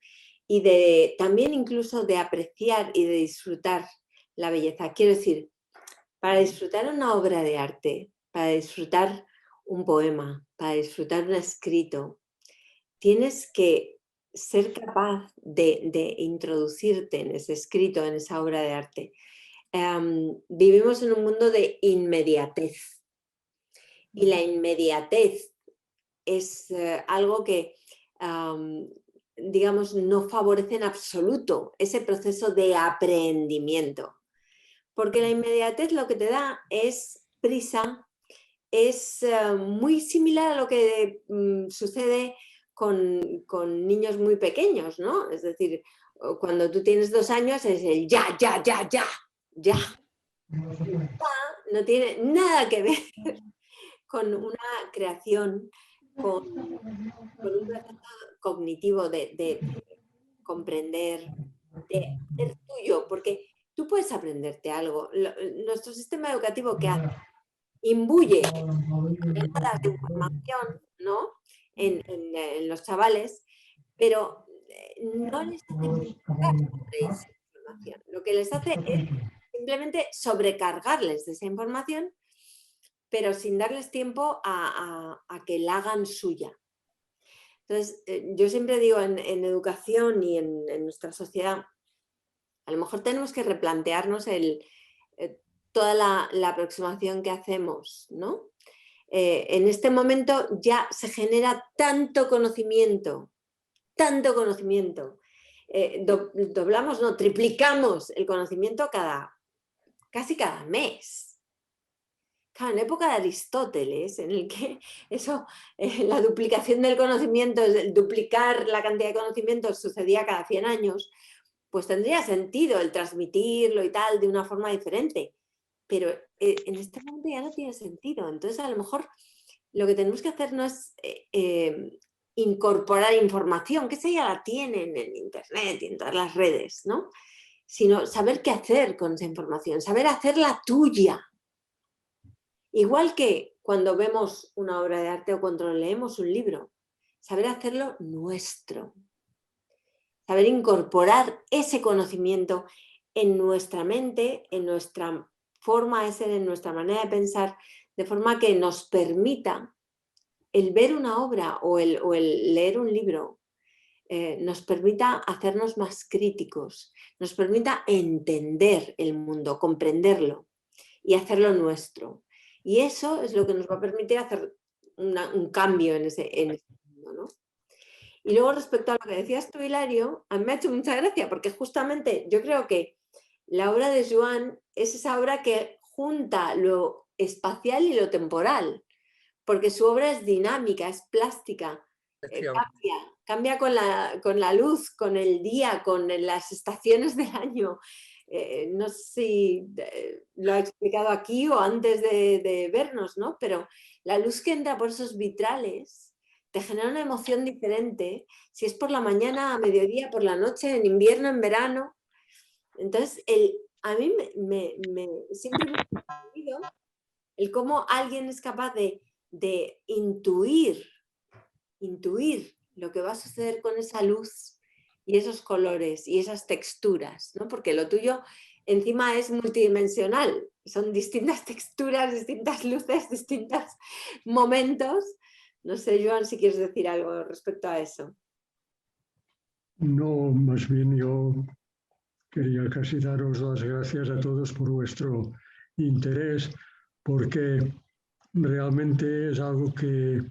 Y también incluso de apreciar y de disfrutar la belleza. Quiero decir, para disfrutar una obra de arte, para disfrutar un poema, para disfrutar un escrito, tienes que ser capaz de introducirte en ese escrito, en esa obra de arte. Vivimos en un mundo de inmediatez. Y la inmediatez es algo que, digamos, no favorece en absoluto ese proceso de aprendimiento. Porque la inmediatez lo que te da es prisa, es muy similar a lo que sucede con niños muy pequeños, ¿no? Es decir, cuando tú tienes 2 años es el ya, ya, ya, ya, ya. No tiene nada que ver con una creación, con un proceso cognitivo de comprender, de ser tuyo, porque tú puedes aprenderte algo. Nuestro sistema educativo, ¿qué hace? Imbuye toneladas de información, ¿no? En los chavales, pero no les hace meditar sobre esa información. Lo que les hace es simplemente sobrecargarles de esa información, pero sin darles tiempo a que la hagan suya. Entonces, yo siempre digo en educación y en nuestra sociedad, a lo mejor tenemos que replantearnos toda la aproximación que hacemos, ¿no? En este momento ya se genera tanto conocimiento, doblamos, no, triplicamos el conocimiento casi cada mes. Claro, en época de Aristóteles, en el que la duplicación del conocimiento, el duplicar la cantidad de conocimientos sucedía cada 100 años, pues tendría sentido el transmitirlo y tal de una forma diferente. Pero en este momento ya no tiene sentido. Entonces, a lo mejor lo que tenemos que hacer no es incorporar información, que esa ya la tienen en internet y en todas las redes, ¿no? Sino saber qué hacer con esa información, saber hacerla tuya. Igual que cuando vemos una obra de arte o cuando leemos un libro, saber hacerlo nuestro. Saber incorporar ese conocimiento en nuestra mente, en nuestra forma de ser, en nuestra manera de pensar, de forma que nos permita el ver una obra o el leer un libro, nos permita hacernos más críticos, nos permita entender el mundo, comprenderlo y hacerlo nuestro. Y eso es lo que nos va a permitir hacer un cambio en ese mundo, ¿no? Y luego respecto a lo que decías tú, Hilario, a mí me ha hecho mucha gracia porque justamente yo creo que la obra de Joan es esa obra que junta lo espacial y lo temporal, porque su obra es dinámica, es plástica, cambia con la luz, con el día, con las estaciones del año. No sé si lo he explicado aquí o antes de vernos, ¿no? Pero la luz que entra por esos vitrales te genera una emoción diferente, si es por la mañana, a mediodía, por la noche, en invierno, en verano. Entonces, a mí siempre me ha sorprendido el cómo alguien es capaz de intuir lo que va a suceder con esa luz y esos colores y esas texturas, ¿no? Porque lo tuyo encima es multidimensional, son distintas texturas, distintas luces, distintos momentos. No sé, Joan, si quieres decir algo respecto a eso. No, más bien yo quería casi daros las gracias a todos por vuestro interés, porque realmente es algo que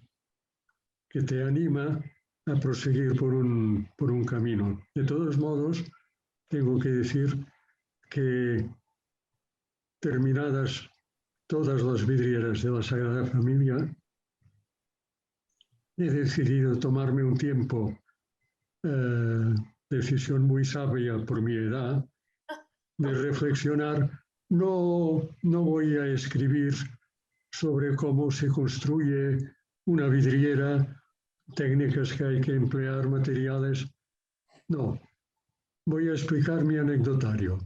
te anima a proseguir por un camino. De todos modos, tengo que decir que terminadas todas las vidrieras de la Sagrada Familia, he decidido tomarme un tiempo, decisión muy sabia por mi edad, de reflexionar. No voy a escribir sobre cómo se construye una vidriera, técnicas que hay que emplear, materiales. No, voy a explicar mi anecdotario.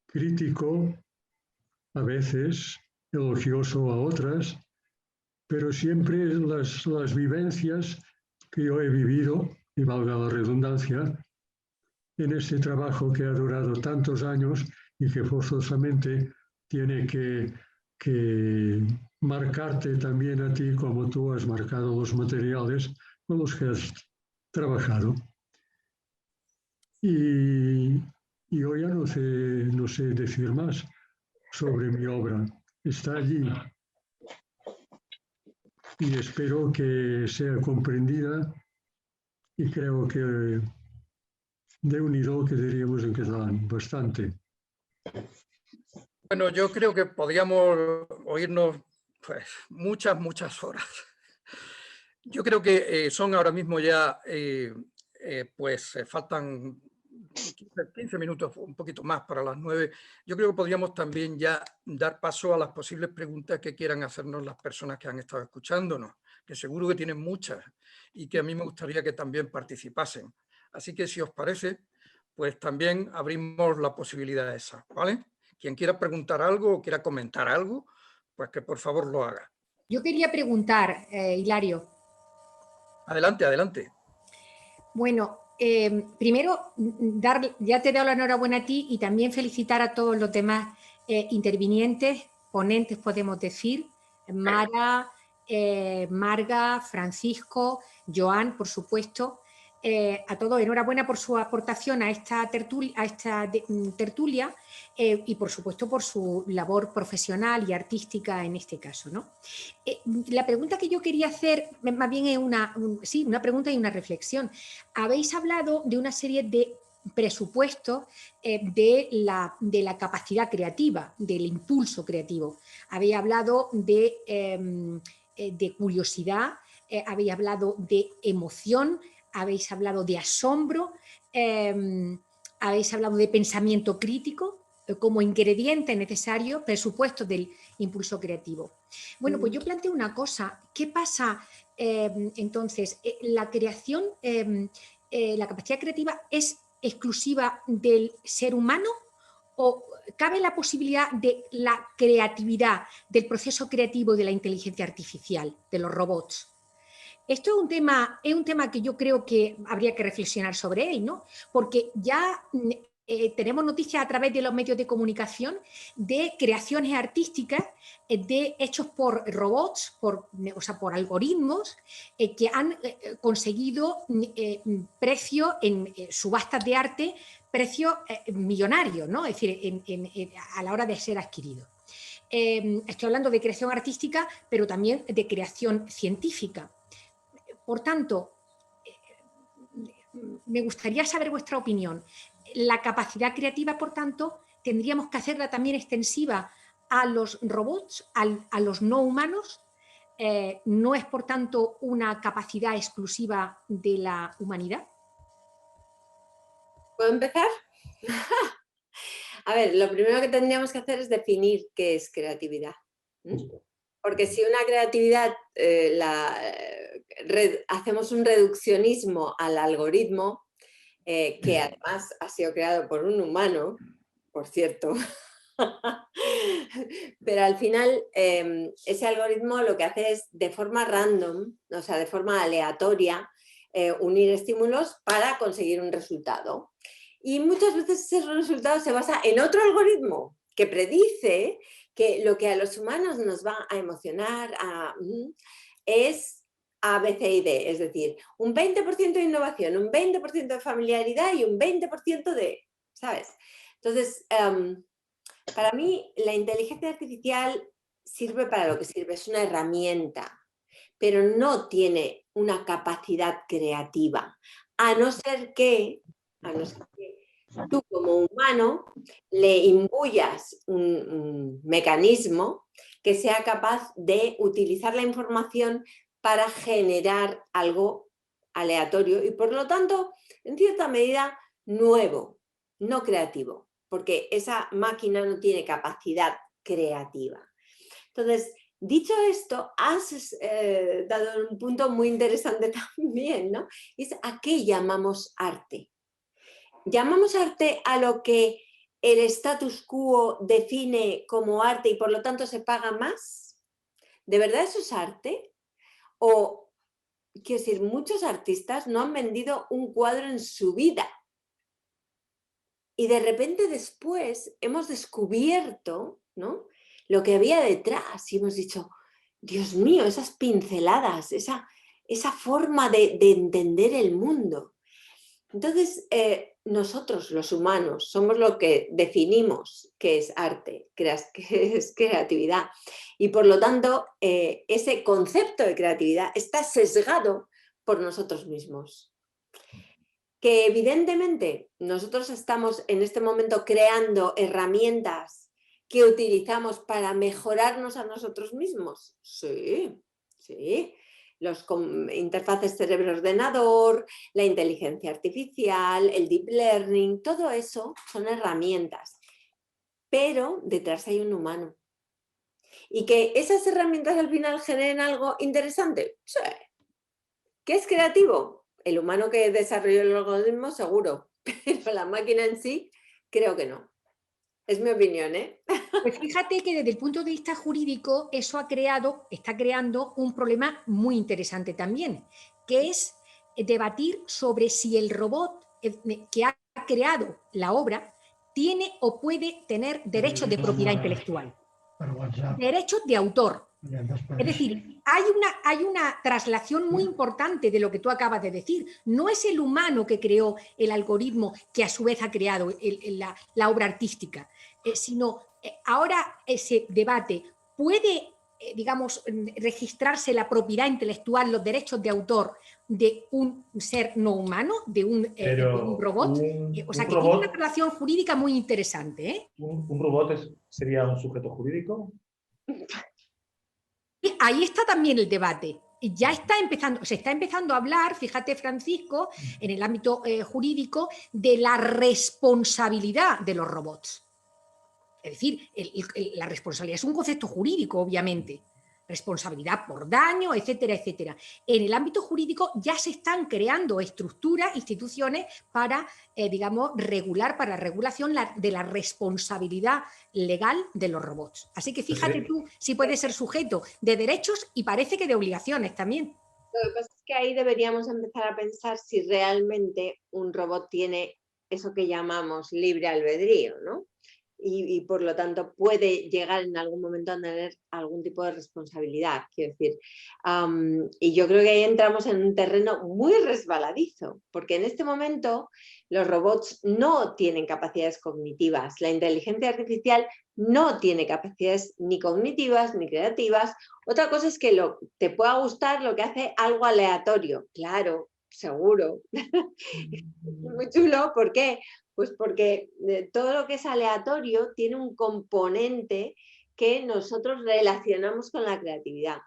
Crítico a veces elogioso a otras, pero siempre las vivencias que yo he vivido, y valga la redundancia, en este trabajo que ha durado tantos años y que forzosamente tiene que marcarte también a ti como tú has marcado los materiales con los que has trabajado. Y yo ya no sé decir más sobre mi obra. Está allí y espero que sea comprendida y creo que de unido que diríamos en catalán, bastante. Bueno, yo creo que podríamos oírnos pues, muchas horas. Yo creo que son ahora mismo ya, faltan 15 minutos, un poquito más para las 9. Yo creo que podríamos también ya dar paso a las posibles preguntas que quieran hacernos las personas que han estado escuchándonos, que seguro que tienen muchas y que a mí me gustaría que también participasen. Así que si os parece, pues también abrimos la posibilidad esa, ¿vale? Quien quiera preguntar algo o quiera comentar algo, pues que por favor lo haga. Yo quería preguntar, Hilario. Adelante, adelante. Bueno, primero, ya te doy la enhorabuena a ti y también felicitar a todos los demás intervinientes, ponentes podemos decir, Mara, Marga, Francisco, Joan, por supuesto. A todos enhorabuena por su aportación a esta tertulia y por supuesto por su labor profesional y artística en este caso, ¿no? La pregunta que yo quería hacer más bien es una pregunta y una reflexión. Habéis hablado de una serie de presupuestos de la capacidad creativa, del impulso creativo. Habéis hablado de curiosidad, habéis hablado de emoción, habéis hablado de asombro, habéis hablado de pensamiento crítico como ingrediente necesario, presupuesto del impulso creativo. Bueno, pues yo planteo una cosa. ¿Qué pasa entonces? ¿La creación, la capacidad creativa es exclusiva del ser humano o cabe la posibilidad de la creatividad, del proceso creativo de la inteligencia artificial, de los robots? Esto es un tema que yo creo que habría que reflexionar sobre él, ¿no? Porque ya tenemos noticias a través de los medios de comunicación de creaciones artísticas hechos por robots, por algoritmos que han conseguido precios en subastas de arte, precios millonarios, ¿no? Es decir, a la hora de ser adquiridos. Estoy hablando de creación artística, pero también de creación científica. Por tanto, me gustaría saber vuestra opinión. La capacidad creativa, por tanto, tendríamos que hacerla también extensiva a los robots, a los no humanos. ¿No es, por tanto, una capacidad exclusiva de la humanidad? ¿Puedo empezar? A ver, lo primero que tendríamos que hacer es definir qué es creatividad. Porque si una creatividad hacemos un reduccionismo al algoritmo, que además ha sido creado por un humano, por cierto, pero al final ese algoritmo lo que hace es de forma random, o sea, de forma aleatoria, unir estímulos para conseguir un resultado. Y muchas veces ese resultado se basa en otro algoritmo que predice que lo que a los humanos nos va a emocionar es A, B, C y D, es decir, un 20% de innovación, un 20% de familiaridad y un 20% de, ¿sabes? Entonces, para mí la inteligencia artificial sirve para lo que sirve, es una herramienta, pero no tiene una capacidad creativa, a no ser que tú como humano le imbuyas un mecanismo que sea capaz de utilizar la información para generar algo aleatorio y por lo tanto, en cierta medida, nuevo, no creativo, porque esa máquina no tiene capacidad creativa. Entonces, dicho esto, has dado un punto muy interesante también, ¿no? Es ¿a qué llamamos arte? Llamamos arte a lo que el status quo define como arte y por lo tanto se paga más? ¿De verdad eso es arte? O, quiero decir, muchos artistas no han vendido un cuadro en su vida. Y de repente después hemos descubierto, ¿no?, lo que había detrás y hemos dicho, Dios mío, esas pinceladas, esa forma de entender el mundo. Entonces, nosotros, los humanos, somos lo que definimos que es arte, que es creatividad. Y por lo tanto, ese concepto de creatividad está sesgado por nosotros mismos. Que evidentemente nosotros estamos en este momento creando herramientas que utilizamos para mejorarnos a nosotros mismos. Sí, sí. Los interfaces cerebro-ordenador, la inteligencia artificial, el deep learning, todo eso son herramientas. Pero detrás hay un humano. Y que esas herramientas al final generen algo interesante. Sí. ¿Qué es creativo? El humano que desarrolló el algoritmo, seguro. Pero la máquina en sí, creo que no. Es mi opinión, ¿eh? Pues fíjate que desde el punto de vista jurídico eso está creando un problema muy interesante también, que es debatir sobre si el robot que ha creado la obra tiene o puede tener derechos de propiedad intelectual, derechos de autor. Es decir, hay una traslación muy importante de lo que tú acabas de decir. No es el humano que creó el algoritmo que a su vez ha creado la obra artística, sino ahora ese debate puede, digamos, registrarse la propiedad intelectual, los derechos de autor de un ser no humano, de un robot. O sea, que tiene una relación jurídica muy interesante, ¿eh? ¿Un robot sería un sujeto jurídico? Ahí está también el debate. Ya se está empezando a hablar, fíjate, Francisco, en el ámbito jurídico, de la responsabilidad de los robots. Es decir, la responsabilidad es un concepto jurídico, obviamente. Responsabilidad por daño, etcétera, etcétera. En el ámbito jurídico ya se están creando estructuras, instituciones para, digamos, para la regulación de la responsabilidad legal de los robots. Así que fíjate tú si puede ser sujeto de derechos y parece que de obligaciones también. Lo que pasa es que ahí deberíamos empezar a pensar si realmente un robot tiene eso que llamamos libre albedrío, ¿no? Y por lo tanto puede llegar en algún momento a tener algún tipo de responsabilidad, quiero decir. Y yo creo que ahí entramos en un terreno muy resbaladizo, porque en este momento los robots no tienen capacidades cognitivas, la inteligencia artificial no tiene capacidades ni cognitivas ni creativas. Otra cosa es que te pueda gustar lo que hace algo aleatorio, claro, seguro. Muy chulo, ¿por qué? Pues porque todo lo que es aleatorio tiene un componente que nosotros relacionamos con la creatividad.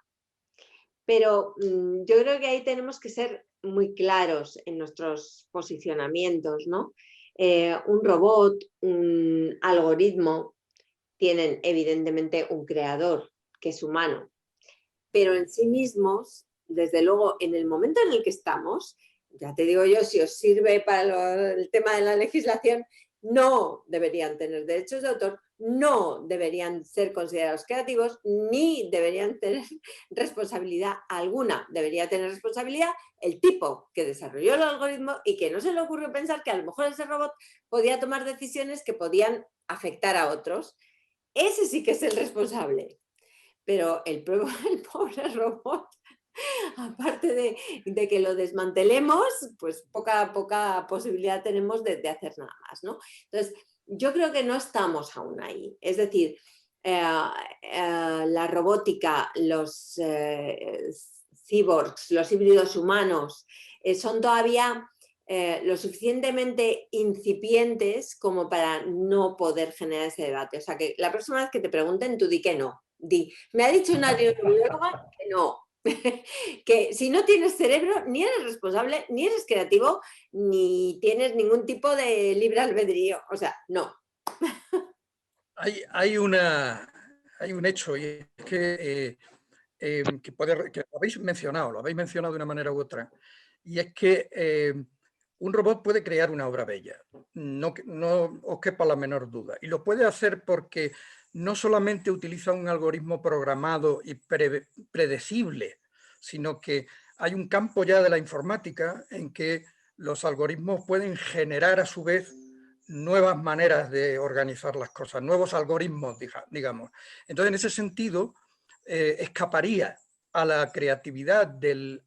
Pero yo creo que ahí tenemos que ser muy claros en nuestros posicionamientos, ¿no? Un robot, un algoritmo, tienen evidentemente un creador, que es humano. Pero en sí mismos, desde luego, en el momento en el que estamos, ya te digo yo, si os sirve para el tema de la legislación, no deberían tener derechos de autor, no deberían ser considerados creativos, ni deberían tener responsabilidad alguna. Debería tener responsabilidad el tipo que desarrolló el algoritmo y que no se le ocurrió pensar que a lo mejor ese robot podía tomar decisiones que podían afectar a otros. Ese sí que es el responsable. Pero el pobre robot, aparte de que lo desmantelemos, pues poca posibilidad tenemos de hacer nada más, ¿no? Entonces, yo creo que no estamos aún ahí. Es decir, la robótica, los cyborgs, los híbridos humanos, son todavía lo suficientemente incipientes como para no poder generar ese debate. O sea, que la próxima vez que te pregunten, tú di que no. Me ha dicho una neurobióloga que no. Que si no tienes cerebro, ni eres responsable, ni eres creativo, ni tienes ningún tipo de libre albedrío. O sea, no. Hay un hecho, y es que lo habéis mencionado de una manera u otra, y es que un robot puede crear una obra bella, no os quepa la menor duda. Y lo puede hacer porque no solamente utiliza un algoritmo programado y predecible, sino que hay un campo ya de la informática en que los algoritmos pueden generar a su vez nuevas maneras de organizar las cosas, nuevos algoritmos, digamos. Entonces, en ese sentido, escaparía a la creatividad de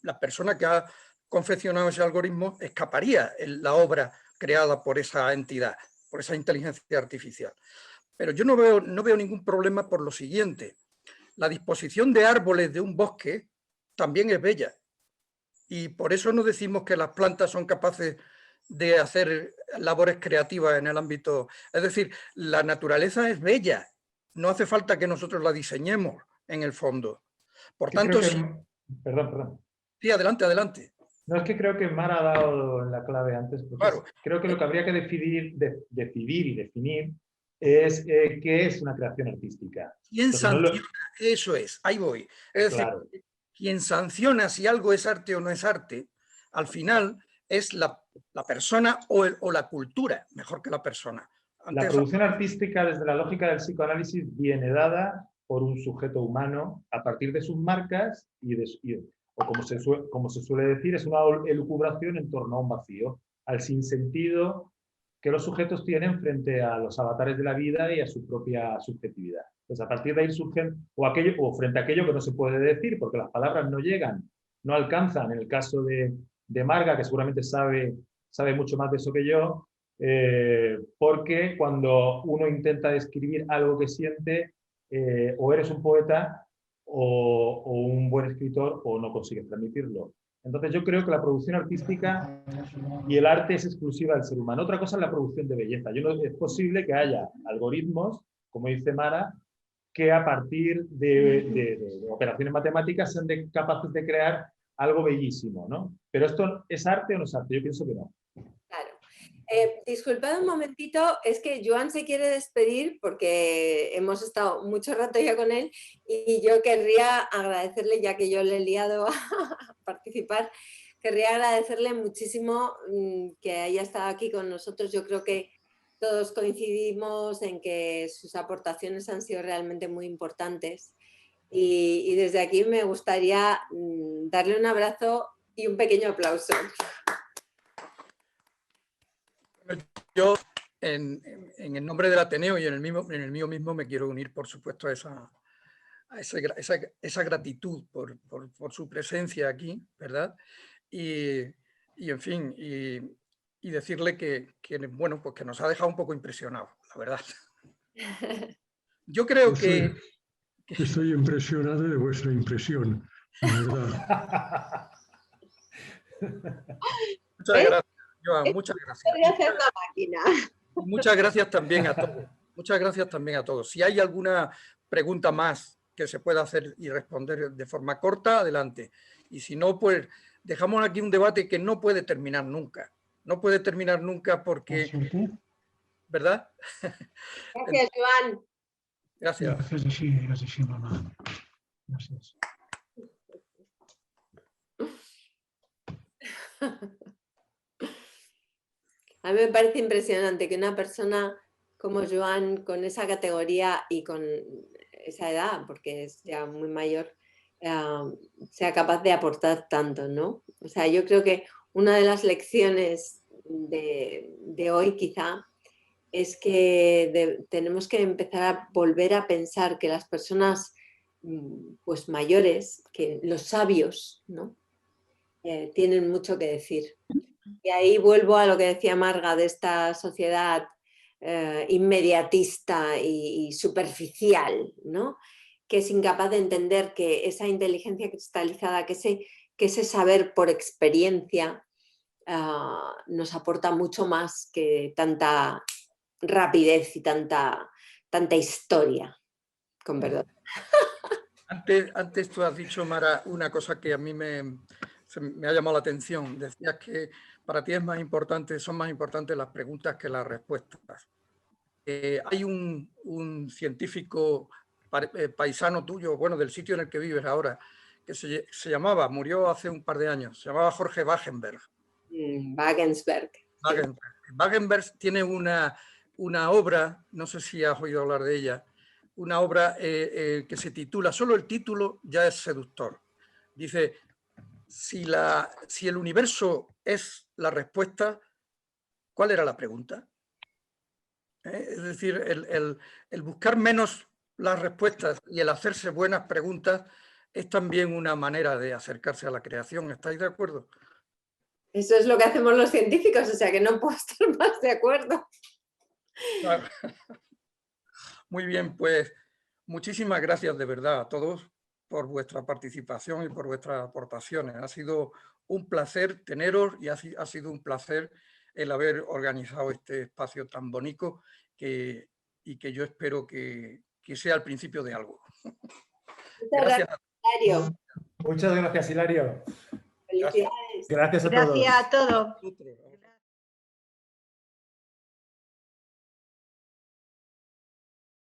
la persona que ha confeccionado ese algoritmo, escaparía la obra creada por esa entidad, por esa inteligencia artificial. Pero yo no veo ningún problema por lo siguiente. La disposición de árboles de un bosque también es bella. Y por eso no decimos que las plantas son capaces de hacer labores creativas en el ámbito... Es decir, la naturaleza es bella. No hace falta que nosotros la diseñemos en el fondo. Por tanto... Perdón. Sí, adelante, adelante. No, es que creo que Mara ha dado la clave antes, porque claro. Creo que lo que habría que decidir y definir es qué es una creación artística. ¿Quién sanciona? Eso es, ahí voy. Es decir, quien sanciona si algo es arte o no es arte, al final es la persona o la cultura, mejor que la persona. La producción artística, desde la lógica del psicoanálisis, viene dada por un sujeto humano a partir de sus marcas o como se suele decir, es una elucubración en torno a un vacío, al sinsentido que los sujetos tienen frente a los avatares de la vida y a su propia subjetividad. Pues a partir de ahí surgen, o frente a aquello que no se puede decir, porque las palabras no llegan, no alcanzan. En el caso de Marga, que seguramente sabe mucho más de eso que yo, porque cuando uno intenta describir algo que siente, o eres un poeta o un buen escritor o no consigues transmitirlo. Entonces yo creo que la producción artística y el arte es exclusiva del ser humano. Otra cosa es la producción de belleza. Es posible que haya algoritmos, como dice Mara, que a partir de operaciones matemáticas sean capaces de crear algo bellísimo, ¿no? Pero ¿esto es arte o no es arte? Yo pienso que no. Claro. Disculpad un momentito, es que Joan se quiere despedir porque hemos estado mucho rato ya con él y yo querría agradecerle, ya que yo le he liado a participar, querría agradecerle muchísimo que haya estado aquí con nosotros. Yo creo que todos coincidimos en que sus aportaciones han sido realmente muy importantes y desde aquí me gustaría darle un abrazo y un pequeño aplauso. Yo, en el nombre del Ateneo y en el mío mismo, me quiero unir, por supuesto, a esa gratitud por su presencia aquí, ¿verdad? Y en fin, y decirle que, bueno, pues que nos ha dejado un poco impresionados, la verdad. Yo creo que... Estoy impresionado de vuestra impresión, la verdad. Muchas gracias, Joan, muchas gracias. Muchas gracias también a todos. Muchas gracias también a todos. Si hay alguna pregunta más que se pueda hacer y responder de forma corta, adelante. Y si no, pues dejamos aquí un debate que no puede terminar nunca. No puede terminar nunca porque... ¿Verdad? Gracias, Joan. Gracias. Gracias, mamá. Gracias. A mí me parece impresionante que una persona como Joan, con esa categoría y con esa edad, porque es ya muy mayor, sea capaz de aportar tanto, ¿no? O sea, yo creo que una de las lecciones de hoy quizá es que tenemos que empezar a volver a pensar que las personas pues mayores, que los sabios, ¿no? Tienen mucho que decir. Y ahí vuelvo a lo que decía Marga de esta sociedad inmediatista y superficial, ¿no? Que es incapaz de entender que esa inteligencia cristalizada, que ese saber por experiencia nos aporta mucho más que tanta rapidez y tanta historia, con perdón. Antes tú has dicho, Mara, una cosa que a mí me ha llamado la atención. Decías que para ti son más importantes las preguntas que las respuestas. Hay un científico paisano tuyo, bueno, del sitio en el que vives ahora, que se llamaba, murió hace un par de años, se llamaba Jorge Wagenberg. Wagensberg. Wagenberg tiene una obra, no sé si has oído hablar de ella, una obra que se titula, solo el título ya es seductor. Dice, si el universo es la respuesta, ¿cuál era la pregunta? Es decir, el buscar menos las respuestas y el hacerse buenas preguntas es también una manera de acercarse a la creación. ¿Estáis de acuerdo? Eso es lo que hacemos los científicos, o sea que no puedo estar más de acuerdo. Claro. Muy bien, pues muchísimas gracias de verdad a todos por vuestra participación y por vuestras aportaciones. Ha sido un placer teneros y ha sido un placer el haber organizado este espacio tan bonito y que yo espero que sea el principio de algo. Gracias, Hilario. Muchas gracias, Hilario. Felicidades. Gracias a todos. Gracias a todos.